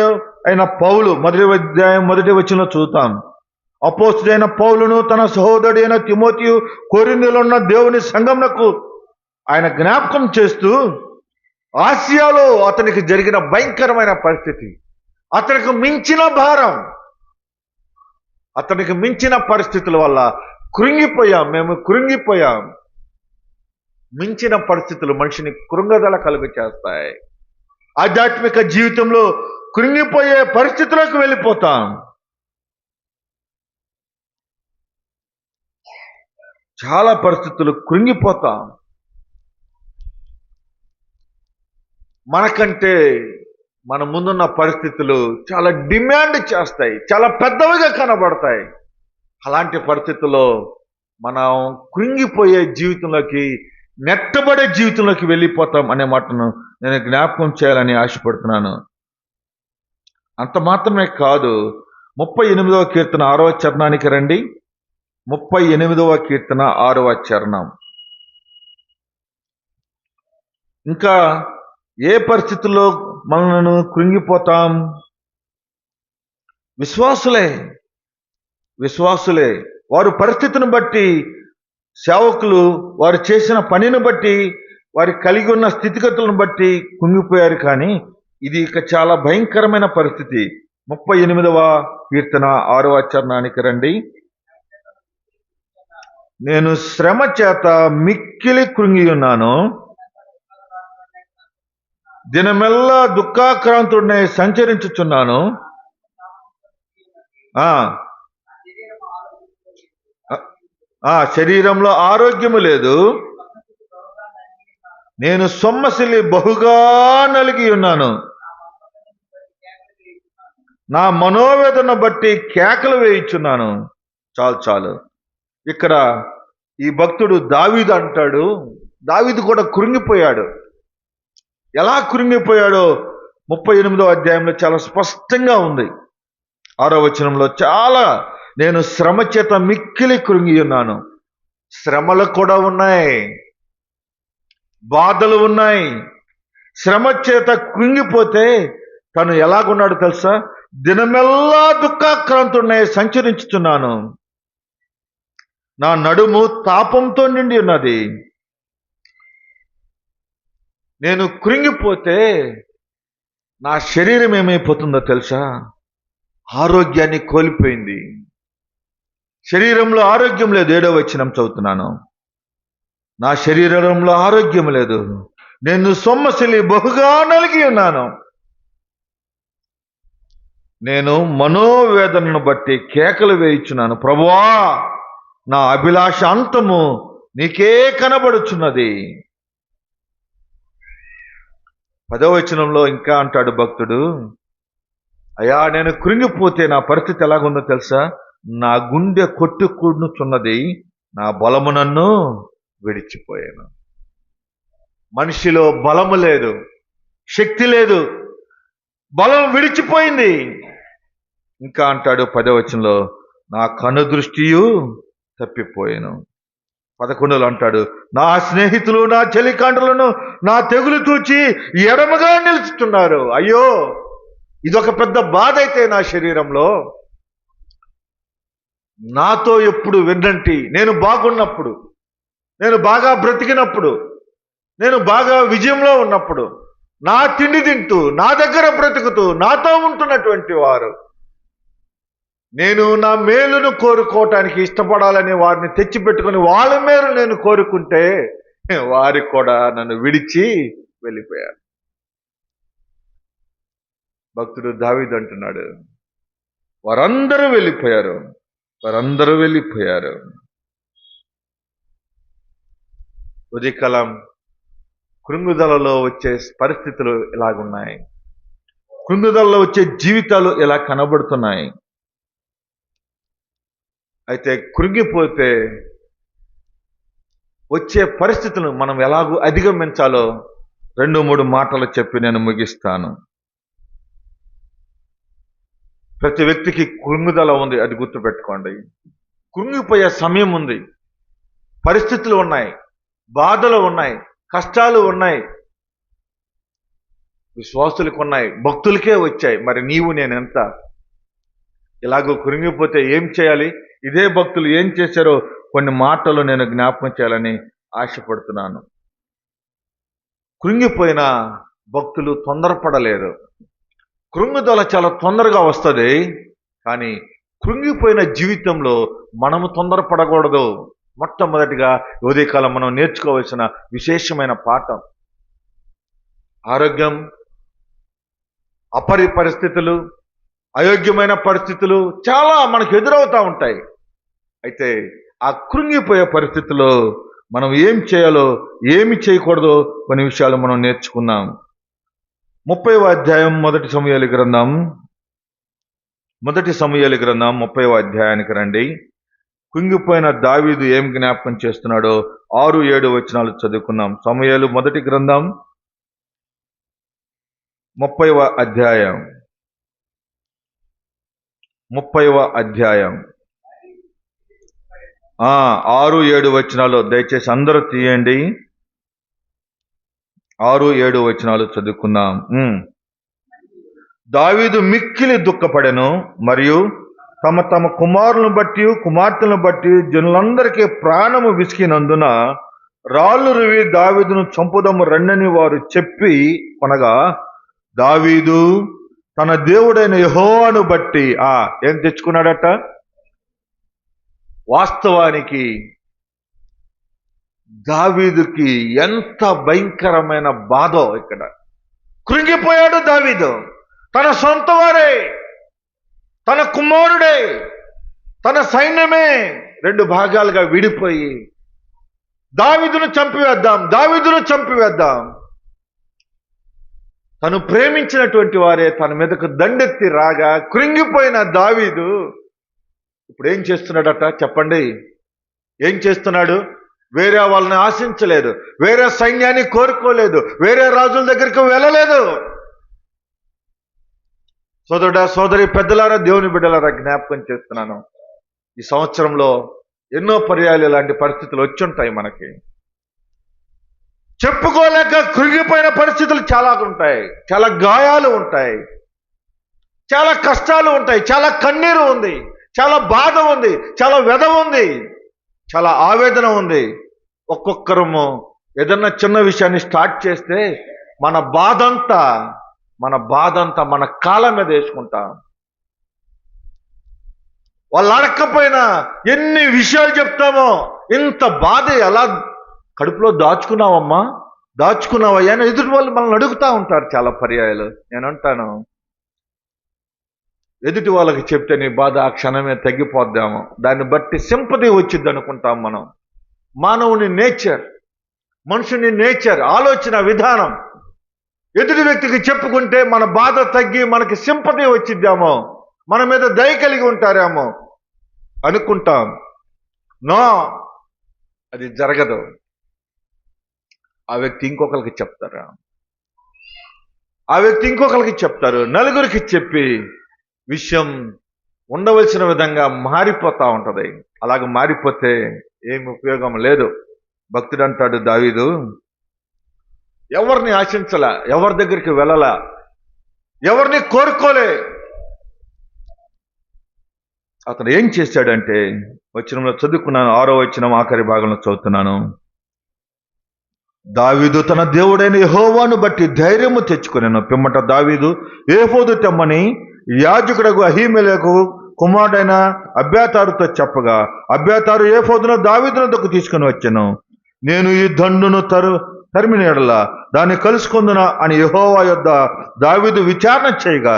అయిన పౌలు. 1వ అధ్యాయం 1వ వచనంలో చూద్దాం. అపోస్తుడైన పౌలును తన సహోదరుడైన తిమోతియు కొరింథీలో ఉన్న దేవుని సంఘమునకు ఆయన జ్ఞాపకం చేస్తూ ఆసియాలో అతనికి జరిగిన భయంకరమైన పరిస్థితి, అతనికి మించిన భారం, అతనికి మించిన పరిస్థితుల వల్ల మేము కృంగిపోయాం. మించిన పరిస్థితులు మనిషిని కృంగదల కలుగ చేస్తాయి. ఆధ్యాత్మిక జీవితంలో కృంగిపోయే పరిస్థితులకు వెళ్ళిపోతాం. చాలా పరిస్థితులు కృంగిపోతాం. మనకంటే మన ముందున్న పరిస్థితులు చాలా డిమాండ్ చేస్తాయి, చాలా పెద్దవిగా కనబడతాయి. అలాంటి పరిస్థితుల్లో మనం కృంగిపోయే జీవితంలోకి, నెట్టబడే జీవితంలోకి వెళ్ళిపోతాం అనే మాటను నేను జ్ఞాపకం చేయాలని ఆశపడుతున్నాను. అంత మాత్రమే కాదు, 38వ కీర్తన 6వ చరణానికి రండి. 38వ కీర్తన 6వ చరణం. ఇంకా ఏ పరిస్థితుల్లో మనను కృంగిపోతాం? విశ్వాసులే వారు పరిస్థితిని బట్టి, సేవకులు వారు చేసిన పనిని బట్టి, వారి కలిగి ఉన్న స్థితిగతులను బట్టి కుంగిపోయారు. కానీ ఇది ఇక చాలా భయంకరమైన పరిస్థితి. 38వ కీర్తన 6వ చరణానికి రండి. నేను శ్రమ చేత మిక్కిలి కృంగి ఉన్నాను, దినమెల్లా దుఃఖాక్రాంతుడినై సంచరించుచున్నాను. ఆ శరీరంలో ఆరోగ్యము లేదు. నేను సొమ్మసిల్లి బహుగా నలిగి ఉన్నాను. నా మనోవేదన బట్టి కేకలు వేయిచున్నాను. చాలు చాలు. ఇక్కడ ఈ భక్తుడు దావీదు అంటాడు, దావీదు కూడా కృంగిపోయాడు. ఎలా కృంగిపోయాడో 38వ అధ్యాయంలో చాలా స్పష్టంగా ఉంది. 6వ వచనంలో నేను శ్రమ చేత మిక్కిలి కృంగి ఉన్నాను. శ్రమలు కూడా ఉన్నాయి, బాధలు ఉన్నాయి. శ్రమ చేత కృంగిపోతే తను ఎలాగున్నాడు తెలుసా? దినమెల్లా దుఃఖాక్రాంతుడినై సంచరించుచున్నాను. నా నడుము తాపంతో నిండి ఉన్నది. నేను కృంగిపోతే నా శరీరం ఏమైపోతుందో తెలుసా? ఆరోగ్యాన్ని కోల్పోయింది. శరీరంలో ఆరోగ్యం లేదు. 7వ వచనం చదువుతున్నాను. నా శరీరంలో ఆరోగ్యం లేదు. నేను సొమ్మసిల్లి బహుగా నలిగి ఉన్నాను. నేను మనోవేదనను బట్టి కేకలు వేయిచున్నాను. ప్రభువా, నా అభిలాష అంతము నీకే కనబడుచున్నది. 10వ వచనంలో ఇంకా అంటాడు భక్తుడు, అయ్యా, నేను కృంగిపోతే నా పరిస్థితి ఎలాగుందో తెలుసా? నా గుండె కొట్టుకునుచున్నది, నా బలము నన్ను విడిచిపోయాను. మనిషిలో బలము లేదు, శక్తి లేదు, బలం విడిచిపోయింది. ఇంకా అంటాడు 10వ వచనంలో, నా కనుదృష్టియు తప్పిపోయాను. 11లో అంటాడు, నా స్నేహితులు నా చెలికాండ్రులను నా తెగులు తూచి ఎడమగా నిలుచుతున్నారు. అయ్యో, ఇదొక పెద్ద బాధ అయితే నా శరీరంలో. నాతో ఎప్పుడు వెన్నంటి, నేను బాగున్నప్పుడు, నేను బాగా బ్రతికినప్పుడు, నేను బాగా విజయంలో ఉన్నప్పుడు, నా తిండి తింటూ, నా దగ్గర బ్రతుకుతూ, నాతో ఉంటున్నటువంటి వారు, నేను నా మేలును కోరుకోవటానికి ఇష్టపడాలని వారిని తెచ్చిపెట్టుకుని వాళ్ళ మేలు నేను కోరుకుంటే వారి కూడా నన్ను విడిచి వెళ్ళిపోయారు. భక్తుడు దావీదు అంటున్నాడు, వారందరూ వెళ్ళిపోయారు, వారందరూ వెళ్ళిపోయారు. ఉదయకాలం కృంగుదలలో వచ్చే పరిస్థితులు ఇలాగున్నాయి. కృంగుదలలో వచ్చే జీవితాలు ఇలా కనబడుతున్నాయి. అయితే కృంగిపోతే వచ్చే పరిస్థితులను మనం ఎలాగూ అధిగమించాలో 2-3 మాటలు చెప్పి నేను ముగిస్తాను. ప్రతి వ్యక్తికి కృంగుదల ఉంది, అది గుర్తుపెట్టుకోండి. కృంగిపోయే సమయం ఉంది, పరిస్థితులు ఉన్నాయి, బాధలు ఉన్నాయి, కష్టాలు ఉన్నాయి. విశ్వాసులకు ఉన్నాయి, భక్తులకే వచ్చాయి. మరి నీవు నేనెంత? ఇలాగో కృంగిపోతే ఏం చేయాలి? ఇదే భక్తులు ఏం చేశారో కొన్ని మాటలు నేను జ్ఞాపకం చేయాలని ఆశపడుతున్నాను. కృంగిపోయిన భక్తులు తొందరపడలేరు. కృంగుదల చాలా తొందరగా వస్తుంది, కానీ కృంగిపోయిన జీవితంలో మనము తొందరపడకూడదు. మొట్టమొదటిగా ఉదయకాలం మనం నేర్చుకోవాల్సిన విశేషమైన పాఠం. ఆరోగ్యం, పరిస్థితులు, అయోగ్యమైన పరిస్థితులు చాలా మనకు ఎదురవుతూ ఉంటాయి. అయితే ఆ కృంగిపోయే పరిస్థితుల్లో మనం ఏం చేయాలో, ఏమి చేయకూడదో కొన్ని విషయాలు మనం నేర్చుకున్నాం. 30వ అధ్యాయం మొదటి సమూయేలు గ్రంథం 30వ అధ్యాయానికి రండి. కుంగిపోయిన దావీదు ఏం జ్ఞాపకం చేస్తున్నాడో 6-7 వచనాలు చదువుకున్నాం. సమూయేలు మొదటి గ్రంథం 30వ అధ్యాయం 6-7 వచనాలు దయచేసి అందరూ తీయండి. 6-7 వచనాలు చదువుకుందాం. దావీదు మిక్కిలి దుఃఖపడెను, మరియు తమ తమ కుమారులను బట్టి కుమార్తెలను బట్టి జనులందరికీ ప్రాణము విసికినందున రాళ్ళు రువి దావీదును చంపుదము రండని వారు చెప్పి కొనగా, దావీదు తన దేవుడైన యెహోవాను బట్టి ఏం తెచ్చుకున్నాడట? వాస్తవానికి దావీదుకి ఎంత భయంకరమైన బాధో ఇక్కడ. కృంగిపోయాడు దావీదు. తన సొంత వారే, తన కుమారుడే, తన సైన్యమే రెండు భాగాలుగా విడిపోయి దావీదును చంపివేద్దాం. తను ప్రేమించినటువంటి వారే తన మీదకు దండెత్తి రాగా కృంగిపోయిన దావీదు ఇప్పుడు ఏం చేస్తున్నాడట చెప్పండి? ఏం చేస్తున్నాడు? వేరే వాళ్ళని ఆశించలేదు, వేరే సైన్యాన్ని కోరుకోలేదు, వేరే రాజుల దగ్గరికి వెళ్ళలేదు. సోదరి పెద్దలారా, దేవుని బిడ్డలారా, జ్ఞాపకం చేస్తున్నాను, ఈ సంవత్సరంలో ఎన్నో పర్యాయాలు ఇలాంటి పరిస్థితులు వచ్చుంటాయి. మనకి చెప్పుకోలేక కృంగిపోయిన పరిస్థితులు చాలా ఉంటాయి, చాలా గాయాలు ఉంటాయి, చాలా కష్టాలు ఉంటాయి, చాలా కన్నీరు ఉంది, చాలా బాధ ఉంది, చాలా వ్యధ ఉంది, చాలా ఆవేదన ఉంది. ఒక్కొక్కరము ఏదన్నా చిన్న విషయాన్ని స్టార్ట్ చేస్తే మన బాధంతా మన కాళ్ళ మీద వేసుకుంటాం. వాళ్ళు అడక్కపోయినా ఎన్ని విషయాలు చెప్తామో, ఇంత బాధ ఎలా కడుపులో దాచుకున్నావయ్యా అని ఎదుటి వాళ్ళు మనల్ని అడుగుతూ ఉంటారు చాలా పర్యాయాలు. నేను అంటాను, ఎదుటి వాళ్ళకి చెప్తే నీ బాధ ఆ క్షణమే తగ్గిపోద్దాము, దాన్ని బట్టి సింపతి వచ్చింది అనుకుంటాం మనం. మానవుని నేచర్, మనుషుని నేచర్, ఆలోచన విధానం. ఎదుటి వ్యక్తికి చెప్పుకుంటే మన బాధ తగ్గి మనకి సింపతి వచ్చిద్దామో, మన మీద దయ కలిగి ఉంటారేమో అనుకుంటాం. నో, అది జరగదు. ఆ వ్యక్తి ఇంకొకరికి చెప్తారు, నలుగురికి చెప్పి విషయం ఉండవలసిన విధంగా మారిపోతా ఉంటది. అలాగ మారిపోతే ఏమి ఉపయోగం లేదు. భక్తుడు అంటాడు, దావీదు ఎవరిని ఆశించలా, ఎవరి దగ్గరికి వెళ్ళలా, ఎవరిని కోరుకోలే. అతను ఏం చేశాడంటే, వచనంలో చదువుకున్నాను, 6వ వచనం ఆఖరి భాగంలో చదువుతున్నాను. దావీదు తన దేవుడైన యెహోవాను బట్టి ధైర్యము తెచ్చుకునేను. పిమ్మట దావీదు ఏఫోదు తెమ్మని యాజకుడకు అహీమెలెకు కుమారుడైన అబ్యాతారుతో చెప్పగా, అబ్యాతారు ఏఫోదును దావీదునకు తీసుకుని వచ్చెను. నేను ఈ దండును తరిమిన యెడల దాన్ని కలుసుకొందున అని యెహోవా యొద్ద దావీదు విచారణ చేయగా,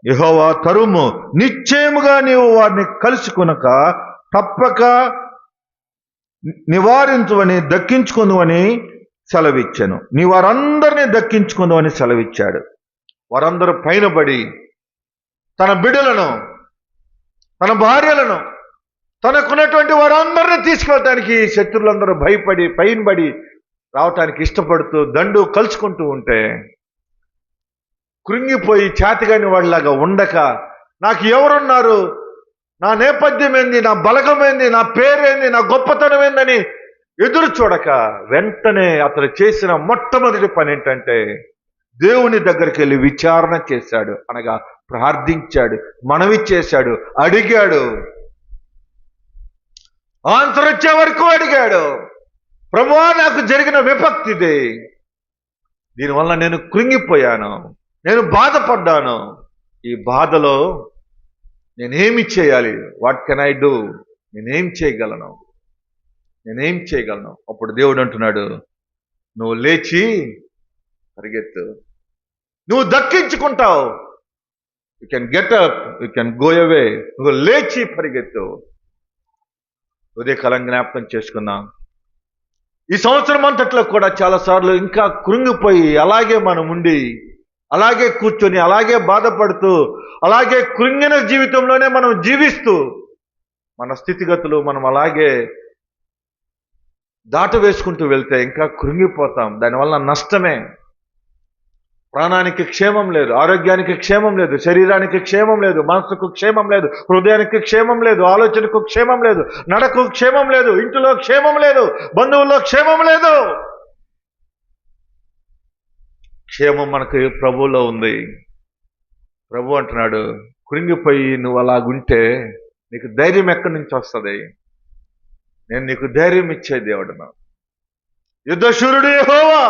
యెహోవా తరుము, నిశ్చయముగా నీవు వారిని కలుసుకొనక తప్పక నివారించువని దక్కించుకుందువని సెలవిచ్చాను. నీ వారందరినీ దక్కించుకుందువని సెలవిచ్చాడు. వారందరూ పైన పడి తన బిడ్డలను, తన భార్యలను, తనకున్నటువంటి వారందరినీ తీసుకెళ్ళటానికి శత్రువులందరూ భయపడి పైనబడి రావటానికి ఇష్టపడుతూ దండు కలుసుకుంటూ ఉంటే, కృంగిపోయి చేతగాని వాళ్ళలాగా ఉండక, నాకు ఎవరున్నారు, నా నేపథ్యం ఏంది, నా బలగమేంది, నా పేరేంది, నా గొప్పతనం ఏందని ఎదురు చూడక వెంటనే అతను చేసిన మొట్టమొదటి పని ఏంటంటే, దేవుని దగ్గరికి వెళ్ళి విచారణ చేశాడు. అనగా ప్రార్థించాడు, మనవి చేశాడు, అడిగాడు. ఆన్సర్ వచ్చే వరకు అడిగాడు. ప్రభువా, నాకు జరిగిన విపత్తి ఇది, దీనివల్ల నేను కృంగిపోయాను, నేను బాధపడ్డాను, ఈ బాధలో నేనేమి చేయాలి? What can I do? నేనేం చేయగలను? అప్పుడు దేవుడు అంటున్నాడు, నువ్వు లేచి పరిగెత్తు, నువ్వు దక్కించుకుంటావు. You can get up, you can go away. నువ్వు లేచి పరిగెత్తు. ఉదయకాలం జ్ఞాపకం చేసుకున్నాం. ఈ సంవత్సరం అంతట్లో కూడా చాలాసార్లు ఇంకా కృంగిపోయి అలాగే మనం ఉండి, అలాగే కూర్చొని, అలాగే బాధపడుతూ, అలాగే కృంగిన జీవితంలోనే మనం జీవిస్తూ, మన స్థితిగతులు మనం అలాగే దాట వేసుకుంటూ వెళ్తే ఇంకా కృంగిపోతాం. దానివల్ల నష్టమే. ప్రాణానికి క్షేమం లేదు, ఆరోగ్యానికి క్షేమం లేదు, శరీరానికి క్షేమం లేదు, మనసుకు క్షేమం లేదు, హృదయానికి క్షేమం లేదు, ఆలోచనకు క్షేమం లేదు, నడకు క్షేమం లేదు, ఇంటిలో క్షేమం లేదు, బంధువుల్లో క్షేమం లేదు. క్షేమం మనకు ప్రభువులో ఉంది. ప్రభు అంటున్నాడు, కృంగిపోయి నువ్వు అలాగుంటే నీకు ధైర్యం ఎక్కడి నుంచి వస్తుంది? నేను నీకు ధైర్యం ఇచ్చే దేవుడును, యుద్ధశూరుడు యెహోవా.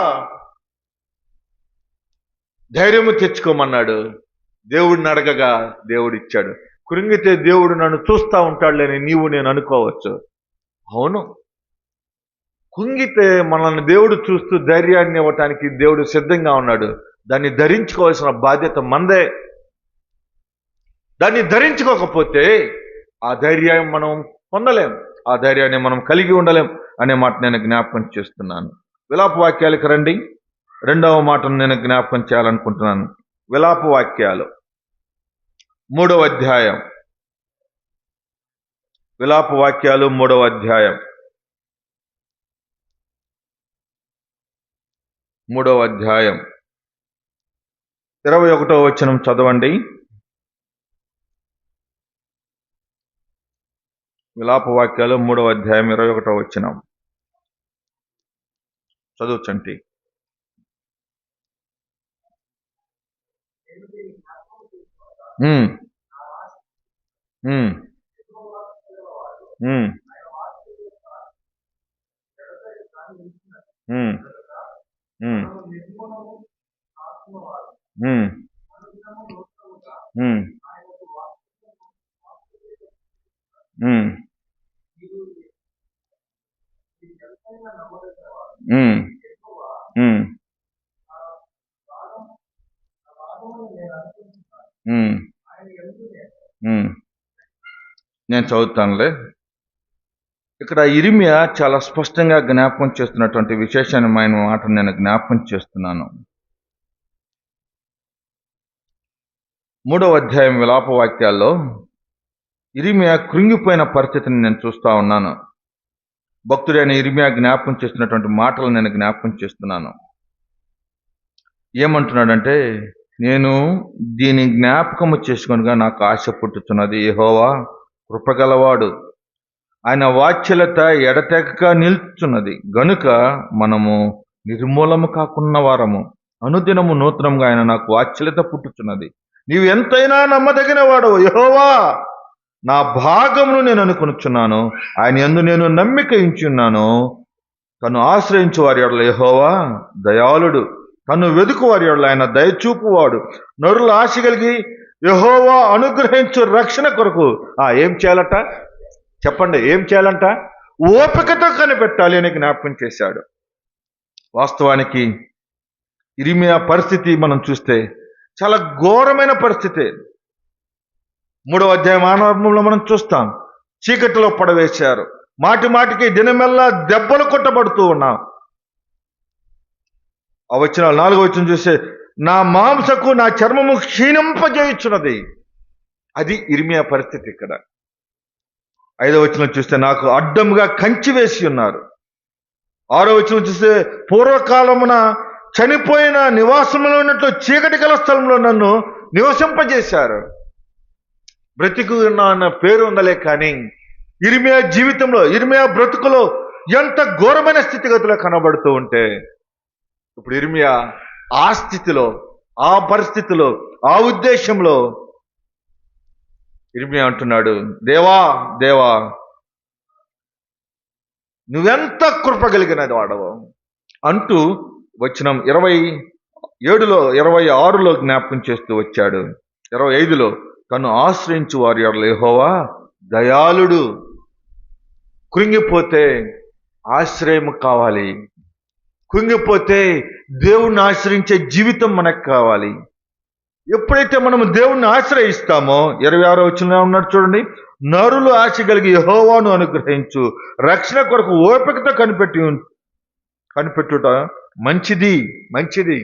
ధైర్యము తెచ్చుకోమన్నాడు. దేవుడిని అడగగా దేవుడు ఇచ్చాడు. కృంగితే దేవుడు నన్ను చూస్తూ ఉంటాడులేని నీవు నేను అనుకోవచ్చు. అవును, కుంగితే మనల్ని దేవుడు చూస్తూ ధైర్యాన్ని ఇవ్వటానికి దేవుడు సిద్ధంగా ఉన్నాడు. దాన్ని ధరించుకోవాల్సిన బాధ్యత మనదే. దాన్ని ధరించుకోకపోతే ఆ ధైర్యం మనం పొందలేం, ఆ ధైర్యాన్ని మనం కలిగి ఉండలేం అనే మాట నేను జ్ఞాపకం చేస్తున్నాను. విలాప వాక్యాలకు రండి. రెండవ మాటను నేను జ్ఞాపకం చేయాలనుకుంటున్నాను. విలాప వాక్యాలు 3వ అధ్యాయం. విలాప వాక్యాలు 3వ అధ్యాయం. 3వ అధ్యాయం 21వ వచనం చదవండి. విలాప వాక్యాలు 3వ అధ్యాయం 21వ వచనం చదువుచండి. ఉమ్, ఉమ్, ఉమ్, ఉమ్, ఉమ్, ఉమ్, ఉమ్, ఉమ్, ఉమ్, ఉమ్, ఉమ్, ఉమ్. నేను చదువుతానులే. ఇక్కడ ఇర్మియా చాలా స్పష్టంగా జ్ఞాపకం చేస్తున్నటువంటి విశేషమైన మాట నేను జ్ఞాపకం చేస్తున్నాను. 3వ అధ్యాయం విలాప వాక్యాల్లో ఇర్మియా కృంగిపోయిన పరిస్థితిని నేను చూస్తా ఉన్నాను. భక్తుడైన ఇర్మియా జ్ఞాపకం చేస్తున్నటువంటి మాటలు నేను జ్ఞాపకం చేస్తున్నాను. ఏమంటున్నాడంటే, నేను దీని జ్ఞాపకము చేసుకొనగా నాకు ఆశ పుట్టుతున్నది. యెహోవా కృపగలవాడు, ఆయన వాత్సల్యత ఎడతెగక నిల్చున్నది గనుక మనము నిర్మూలము కాకున్న వారము. అనుదినము నూతనంగా ఆయన నాకు వాత్సల్యత పుట్టుచున్నది. నీవు ఎంతైనా నమ్మదగిన వాడవు యెహోవా, నా భాగమును నేను అనుకొనుచున్నాను. ఆయన యందు నేను నమ్మిక ఉంచున్నాను. తను ఆశ్రయించు వారి యెడల యెహోవా దయాళుడు, తను వెదుకు వారి యెడల ఆయన దయచూపువాడు. నరుల ఆశ కలిగి యెహోవా అనుగ్రహించు రక్షణ కొరకు ఏం చేయాలట చెప్పండి? ఏం చేయాలంట? ఓపికతో కనిపెట్టాలి అని జ్ఞాపకం చేశాడు. వాస్తవానికి ఇర్మియా పరిస్థితి మనం చూస్తే చాలా ఘోరమైన పరిస్థితి. 3వ అధ్యాయం ఆరంభంలో మనం చూస్తాం. చీకటిలో పడవేశారు, మాటి మాటికి దినమెల్లా దెబ్బలు కొట్టబడుతూ ఉన్నాం. ఆ వచ్చిన 4వ వచనం చూస్తే, నా మాంసకు నా చర్మము క్షీణింపజేయుచున్నది. అది ఇర్మియా పరిస్థితి. ఇక్కడ 5వ వచనం చూస్తే, నాకు అడ్డంగా కంచి వేసి ఉన్నారు. 6వ వచనం చూస్తే, పూర్వకాలమున చనిపోయిన నివాసంలో ఉన్నట్లు చీకటి గల స్థలంలో నన్ను నివసింపజేశారు. బ్రతికు అన్న పేరు ఉందలే కానీ ఇర్మియా జీవితంలో, ఇర్మియా బ్రతుకులో ఎంత ఘోరమైన స్థితిగతిలో కనబడుతూ ఉంటే, ఇప్పుడు ఇర్మియా ఆ స్థితిలో, ఆ పరిస్థితిలో, ఆ ఉద్దేశంలో ఇర్మియా అంటున్నాడు, దేవా దేవా నువ్వెంత కృప కలిగినది వాడవు అంటూ వచనం 26లో జ్ఞాపకం చేస్తూ వచ్చాడు. 25లో, తను ఆశ్రయించు వారి యెడల యెహోవా దయాళుడు. కృంగిపోతే ఆశ్రయం కావాలి. కృంగిపోతే దేవుణ్ణి ఆశ్రయించే జీవితం మనకు కావాలి. ఎప్పుడైతే మనము దేవుణ్ణి ఆశ్రయిస్తామో, 26వ వచనంలో ఉన్నాడు చూడండి, నరులు ఆశ కలిగి యెహోవాను అనుగ్రహించు రక్షణ కొరకు ఓపికతో కనిపెట్టుట మంచిది మంచిది.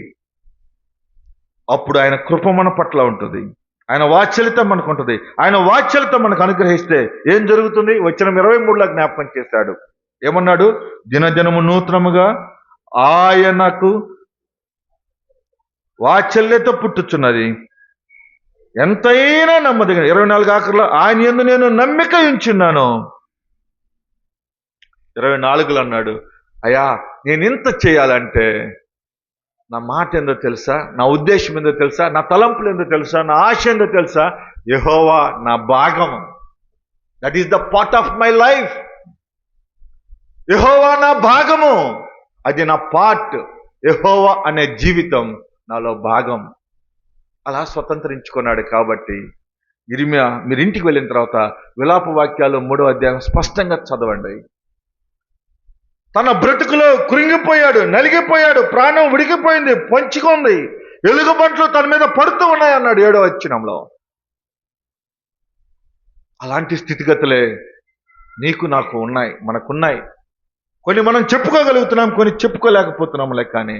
అప్పుడు ఆయన కృప మన పట్ల ఉంటుంది, ఆయన వాత్సల్యత మనకు ఉంటుంది. ఆయన వాత్సల్యత మనకు అనుగ్రహిస్తే ఏం జరుగుతుంది? వచనం 23లో జ్ఞాపకం చేశాడు. ఏమన్నాడు? దినదినము నూతనముగా ఆయనకు వాత్సల్యత పుట్టుచున్నది. ఎంతైనా నమ్మదగిన 24 ఆఖరిలో, ఆయన యందు నేను నమ్మిక ఉంచున్నాను. 24లో అన్నాడు, అయ్యా నేను ఇంత చేయాలంటే నా మాట ఏందో తెలుసా, నా ఉద్దేశం ఏందో తెలుసా, నా తలంపులు ఏందో తెలుసా, నా ఆశ ఏందో తెలుసా? యెహోవా నా భాగము. That is the part of my life. Jehovah నా భాగము, అది నా పార్ట్. యెహోవా అనే జీవితం నాలో భాగం. అలా స్వతంత్రించుకున్నాడు. కాబట్టి ఇర్మియా, మీరు ఇంటికి వెళ్ళిన తర్వాత విలాప వాక్యాలు 3వ అధ్యాయం స్పష్టంగా చదవండి. తన బ్రతుకులో కృంగిపోయాడు, నలిగిపోయాడు, ప్రాణం విడిగిపోయింది, పొంచుకుంది. ఎలుగుబంట్లు తన మీద పడుతూ ఉన్నాయన్నాడు 7వ వచనంలో. అలాంటి స్థితిగతులే నీకు నాకు ఉన్నాయి, మనకున్నాయి. కొన్ని మనం చెప్పుకోగలుగుతున్నాం, కొన్ని చెప్పుకోలేకపోతున్నాంలే. కానీ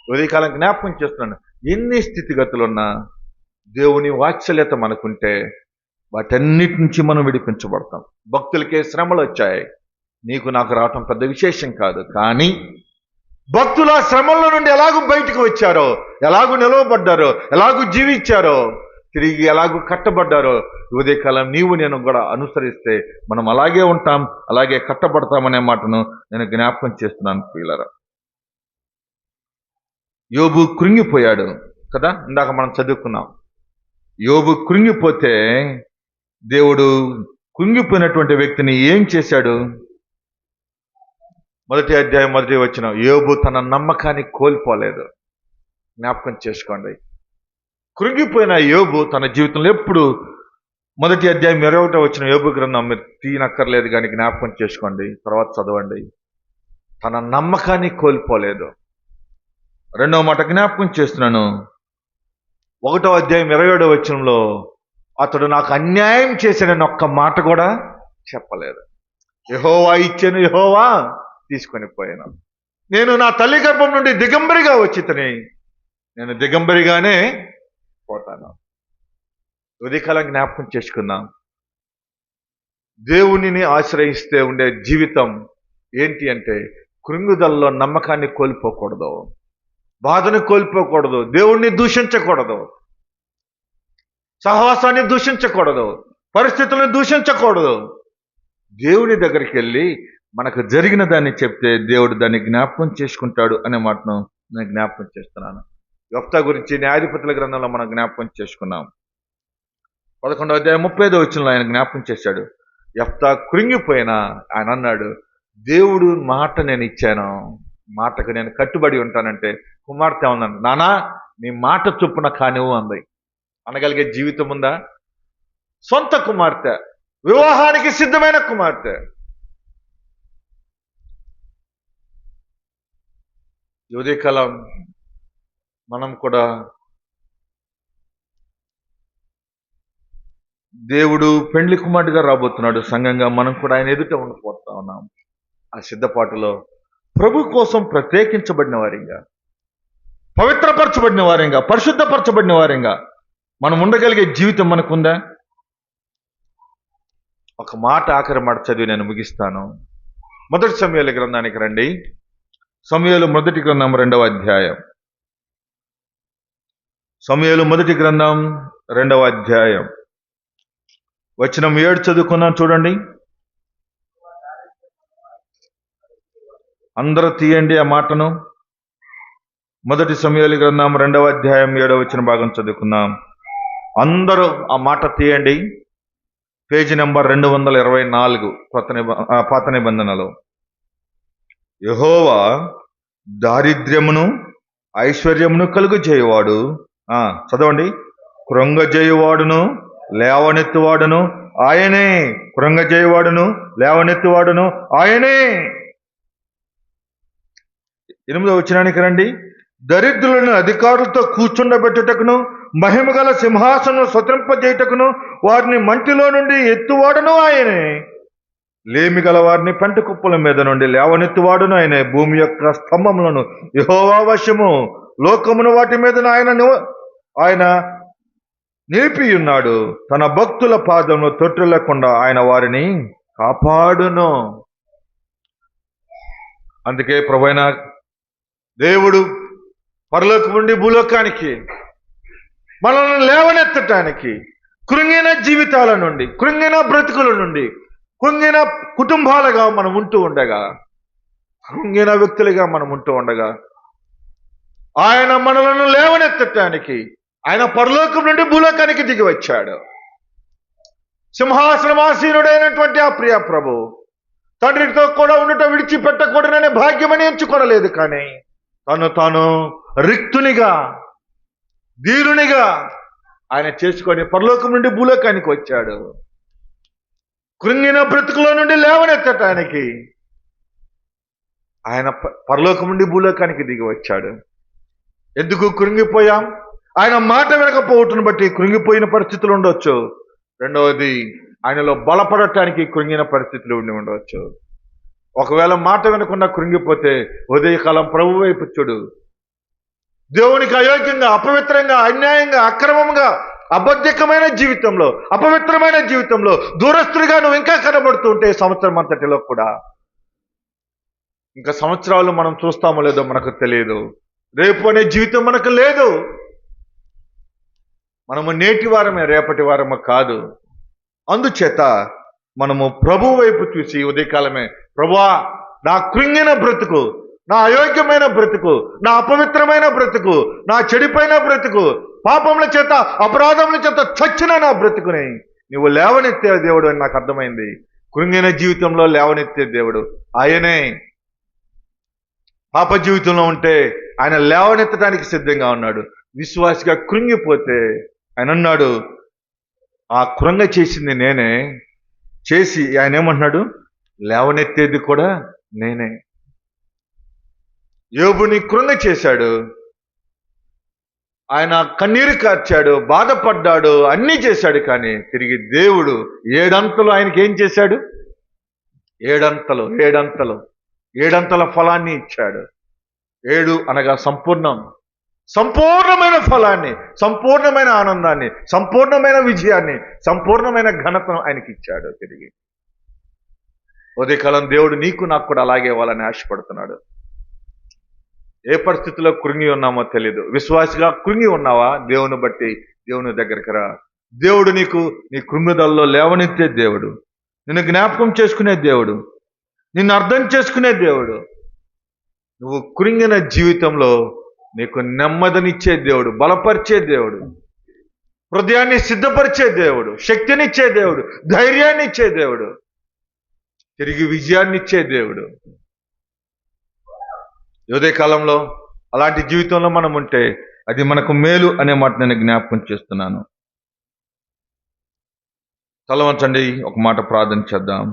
ఉదయకాలం జ్ఞాపకం చేస్తున్నాను, ఎన్ని స్థితిగతులున్నా దేవుని వాత్సల్యత మనకుంటే వాటన్నిటి నుంచి మనం విడిపించబడతాం. భక్తులకే శ్రమలు వచ్చాయి, నీకు నాకు రావటం పెద్ద విశేషం కాదు. కానీ భక్తులు ఆ శ్రమల నుండి ఎలాగూ బయటకు వచ్చారో, ఎలాగూ నిలవబడ్డారో, ఎలాగూ జీవించారో, తిరిగి ఎలాగూ కట్టబడ్డారో, ఉదయకాలం నీవు నేను కూడా అనుసరిస్తే మనం అలాగే ఉంటాం, అలాగే కట్టబడతామనే మాటను నేను జ్ఞాపకం చేస్తున్నాను ప్రియులారా. యోబు కృంగిపోయాడు కదా, ఇందాక మనం చదువుకున్నాం. యోబు కృంగిపోతే దేవుడు కృంగిపోయినటువంటి వ్యక్తిని ఏం చేశాడు? 1వ అధ్యాయం 1వ వచనం, యోబు తన నమ్మకాన్ని కోల్పోలేదు. జ్ఞాపకం చేసుకోండి. కృంగిపోయిన యోబు తన జీవితంలో ఎప్పుడు 1వ అధ్యాయం 21వ వచనం యోబు గ్రంథం మీరు తీయనక్కర్లేదు కానీ జ్ఞాపకం చేసుకోండి, తర్వాత చదవండి. తన నమ్మకాన్ని కోల్పోలేదు. 2వ మాట జ్ఞాపకం చేస్తున్నాను, 1వ అధ్యాయం 27వ వచనంలో అతడు నాకు అన్యాయం చేశాడని ఒక్క మాట కూడా చెప్పలేదు. యెహోవా ఇచ్చాను, యెహోవా తీసుకొని పోయాను. నేను నా తల్లి గర్భం నుండి దిగంబరిగా వచ్చితని, నేను దిగంబరిగానే పోతాను. ఉదయకాలం జ్ఞాపకం చేసుకుందాం, దేవునిని ఆశ్రయిస్తే ఉండే జీవితం ఏంటి అంటే కృంగుదలలో నమ్మకాన్ని కోల్పోకూడదు, బాధను కోల్పోకూడదు, దేవుణ్ణి దూషించకూడదు, సహవాసాన్ని దూషించకూడదు, పరిస్థితులను దూషించకూడదు. దేవుని దగ్గరికి వెళ్ళి మనకు జరిగిన దాన్ని చెప్తే దేవుడు దాన్ని జ్ఞాపకం చేసుకుంటాడు అనే మాటను నేను జ్ఞాపకం చేస్తున్నాను. యెఫ్తా గురించి న్యాయాధిపతుల గ్రంథంలో మనం జ్ఞాపకం చేసుకున్నాం. 11వ అధ్యాయం 35వ వచనంలో ఆయన జ్ఞాపకం చేశాడు. యెఫ్తా కృంగిపోయినా ఆయన అన్నాడు, దేవుడు మాట నేను ఇచ్చాను, మాటకు నేను కట్టుబడి ఉంటానంటే కుమార్తె ఉన్నాను, నానా నీ మాట చొప్పున కానివ్వు అంది. అనగలిగే జీవితం ఉందా? సొంత కుమార్తె, వివాహానికి సిద్ధమైన కుమార్తె. ఉదయకాలం మనం కూడా దేవుడు పెండ్లి కుమార్తెగా రాబోతున్నాడు. సంఘంగా మనం కూడా ఆయన ఎదుట ఉండిపోతా ఉన్నాం. ఆ సిద్ధపాటులో ప్రభు కోసం ప్రత్యేకించబడిన వారిగా, పవిత్రపరచబడిన వారిగా, పరిశుద్ధపరచబడిన వారిగా మనం ఉండగలిగే జీవితం మనకుందా? ఒక మాట, ఆఖరి మాట చదివి నేను ముగిస్తాను. 1 సమూయేలు గ్రంథానికి రండి. సమూయేలు మొదటి గ్రంథం 2వ అధ్యాయం. సమూయేలు మొదటి గ్రంథం 2వ అధ్యాయం వచనం 7 చదువుకున్నాం చూడండి. అందరూ తీయండి ఆ మాటను. 1 సమూయేలు గ్రంథం 2వ అధ్యాయం 7వ వచన భాగం చదువుకుందాం. అందరూ ఆ మాట తీయండి. పేజీ నెంబర్ 224 పాత నిబంధనలో. యెహోవా దారిద్ర్యమును ఐశ్వర్యమును కలుగజేయువాడు, చదవండి, కృంగజేయువాడును లేవనెత్తువాడును ఆయనే. కృంగజేయువాడును లేవనెత్తువాడును ఆయనే. 8వ వచనానికి రండి. దరిద్రులను అధికారులతో కూర్చుండబెట్టుటకును మహిమగల సింహాసనం స్వతంపజేయుటకును వారిని మంటిలో నుండి ఎత్తువాడును ఆయనే. లేమి గల వారిని పెంట కుప్పల మీద నుండి లేవనెత్తువాడును ఆయనే. భూమి యొక్క స్తంభములను యెహోవా వశము, లోకమును వాటి మీద ఆయన నిలిపి ఉన్నాడు. తన భక్తుల పాదమును తొట్టిల్లకుండా ఆయన వారిని కాపాడును. అందుకే ప్రభువైన దేవుడు పరలోకం నుండి భూలోకానికి మనల్ని లేవనెత్తటానికి, కృంగిన జీవితాల నుండి, కృంగిన బ్రతుకుల నుండి, కృంగిన కుటుంబాలుగా మనం ఉంటూ ఉండగా, కృంగిన వ్యక్తులుగా మనం ఉంటూ ఉండగా ఆయన మనలను లేవనెత్తటానికి ఆయన పరలోకం నుండి భూలోకానికి దిగి వచ్చాడు. సింహాసనమాసీనుడైనటువంటి ఆ ప్రియ ప్రభు తండ్రితో కూడా ఉండటం విడిచిపెట్టకూడదనే భాగ్యమని ఎంచుకోనలేదు. కానీ తాను రిక్తునిగా, దీనునిగా ఆయన చేసుకొని పరలోకం నుండి భూలోకానికి వచ్చాడు. కృంగిన బ్రతుకులో నుండి లేవనెత్తటానికి ఆయన పరలోకం నుండి భూలోకానికి దిగి వచ్చాడు. ఎందుకు కృంగిపోయాం? ఆయన మాట వినకపోవటం బట్టి కృంగిపోయిన పరిస్థితులు ఉండొచ్చు. రెండవది, ఆయనలో బలపడటానికి కృంగిన పరిస్థితులు ఉండి ఉండవచ్చు. ఒకవేళ మాట వినకుండా కృంగిపోతే ఉదయకాలం ప్రభు వైపు చూడు. దేవునికి అయోగ్యంగా, అపవిత్రంగా, అన్యాయంగా, అక్రమంగా, అబద్ధకమైన జీవితంలో, అపవిత్రమైన జీవితంలో దూరస్తుడిగా నువ్వు ఇంకా కనబడుతూ ఉంటే సంవత్సరం అంతటిలో కూడా, ఇంకా సంవత్సరాలు మనం చూస్తామో లేదో మనకు తెలియదు. రేపు అనే జీవితం మనకు లేదు. మనము నేటి వారమే, రేపటి వారము కాదు. అందుచేత మనము ప్రభు వైపు చూసి ఉదయకాలమే, ప్రభువా, నా కృంగిన బ్రతుకు, నా అయోగ్యమైన బ్రతుకు, నా అపవిత్రమైన బ్రతుకు, నా చెడిపోయిన బ్రతుకు, పాపముల చేత, అపరాధముల చేత చచ్చిన నా బ్రతుకుని నువ్వు లేవనెత్తే దేవుడు అని నాకు అర్థమైంది. కృంగిన జీవితంలో లేవనెత్తే దేవుడు ఆయనే. పాప జీవితంలో ఉంటే ఆయన లేవనెత్తడానికి సిద్ధంగా ఉన్నాడు. విశ్వాసిగా కృంగిపోతే ఆయన అన్నాడు, ఆ కృంగ చేసింది నేనే, చేసి ఆయన ఏమంటున్నాడు, లేవనెత్తేది కూడా నేనే. యోబుని కృంగ చేశాడు, ఆయన కన్నీరు కార్చాడు, బాధపడ్డాడు, అన్నీ చేశాడు. కానీ తిరిగి దేవుడు ఏడంతలు ఆయనకి ఏం చేశాడు? ఏడంతల ఫలాన్ని ఇచ్చాడు. 7 అనగా సంపూర్ణమైన ఫలాన్ని, సంపూర్ణమైన ఆనందాన్ని, సంపూర్ణమైన విజయాన్ని, సంపూర్ణమైన ఘనతను ఆయనకి ఇచ్చాడు. తిరిగి ఉదయకాలం దేవుడు నీకు నాకు కూడా అలాగే ఇవ్వాలని ఆశపడుతున్నాడు. ఏ పరిస్థితిలో కృంగి ఉన్నామో తెలియదు. విశ్వాసిగా కృంగి ఉన్నావా? దేవుని బట్టి దేవుని దగ్గరికి రా. దేవుడు నీకు నీ కృంగుదల్లో లేవనెత్తే దేవుడు, నిన్ను జ్ఞాపకం చేసుకునే దేవుడు, నిన్ను అర్థం చేసుకునే దేవుడు. నువ్వు కృంగిన జీవితంలో నీకు నెమ్మదినిచ్చే దేవుడు, బలపరిచే దేవుడు, హృదయాన్ని సిద్ధపరిచే దేవుడు, శక్తినిచ్చే దేవుడు, ధైర్యాన్ని ఇచ్చే దేవుడు, తిరిగి విజయాన్ని ఇచ్చే దేవుడు. ఉదయకాలంలో అలాంటి జీవితంలో మనం ఉంటే అది మనకు మేలు అనే మాట నేను జ్ఞాపకం చేస్తున్నాను. తల వంచండి, ఒక మాట ప్రార్థన చేద్దాం.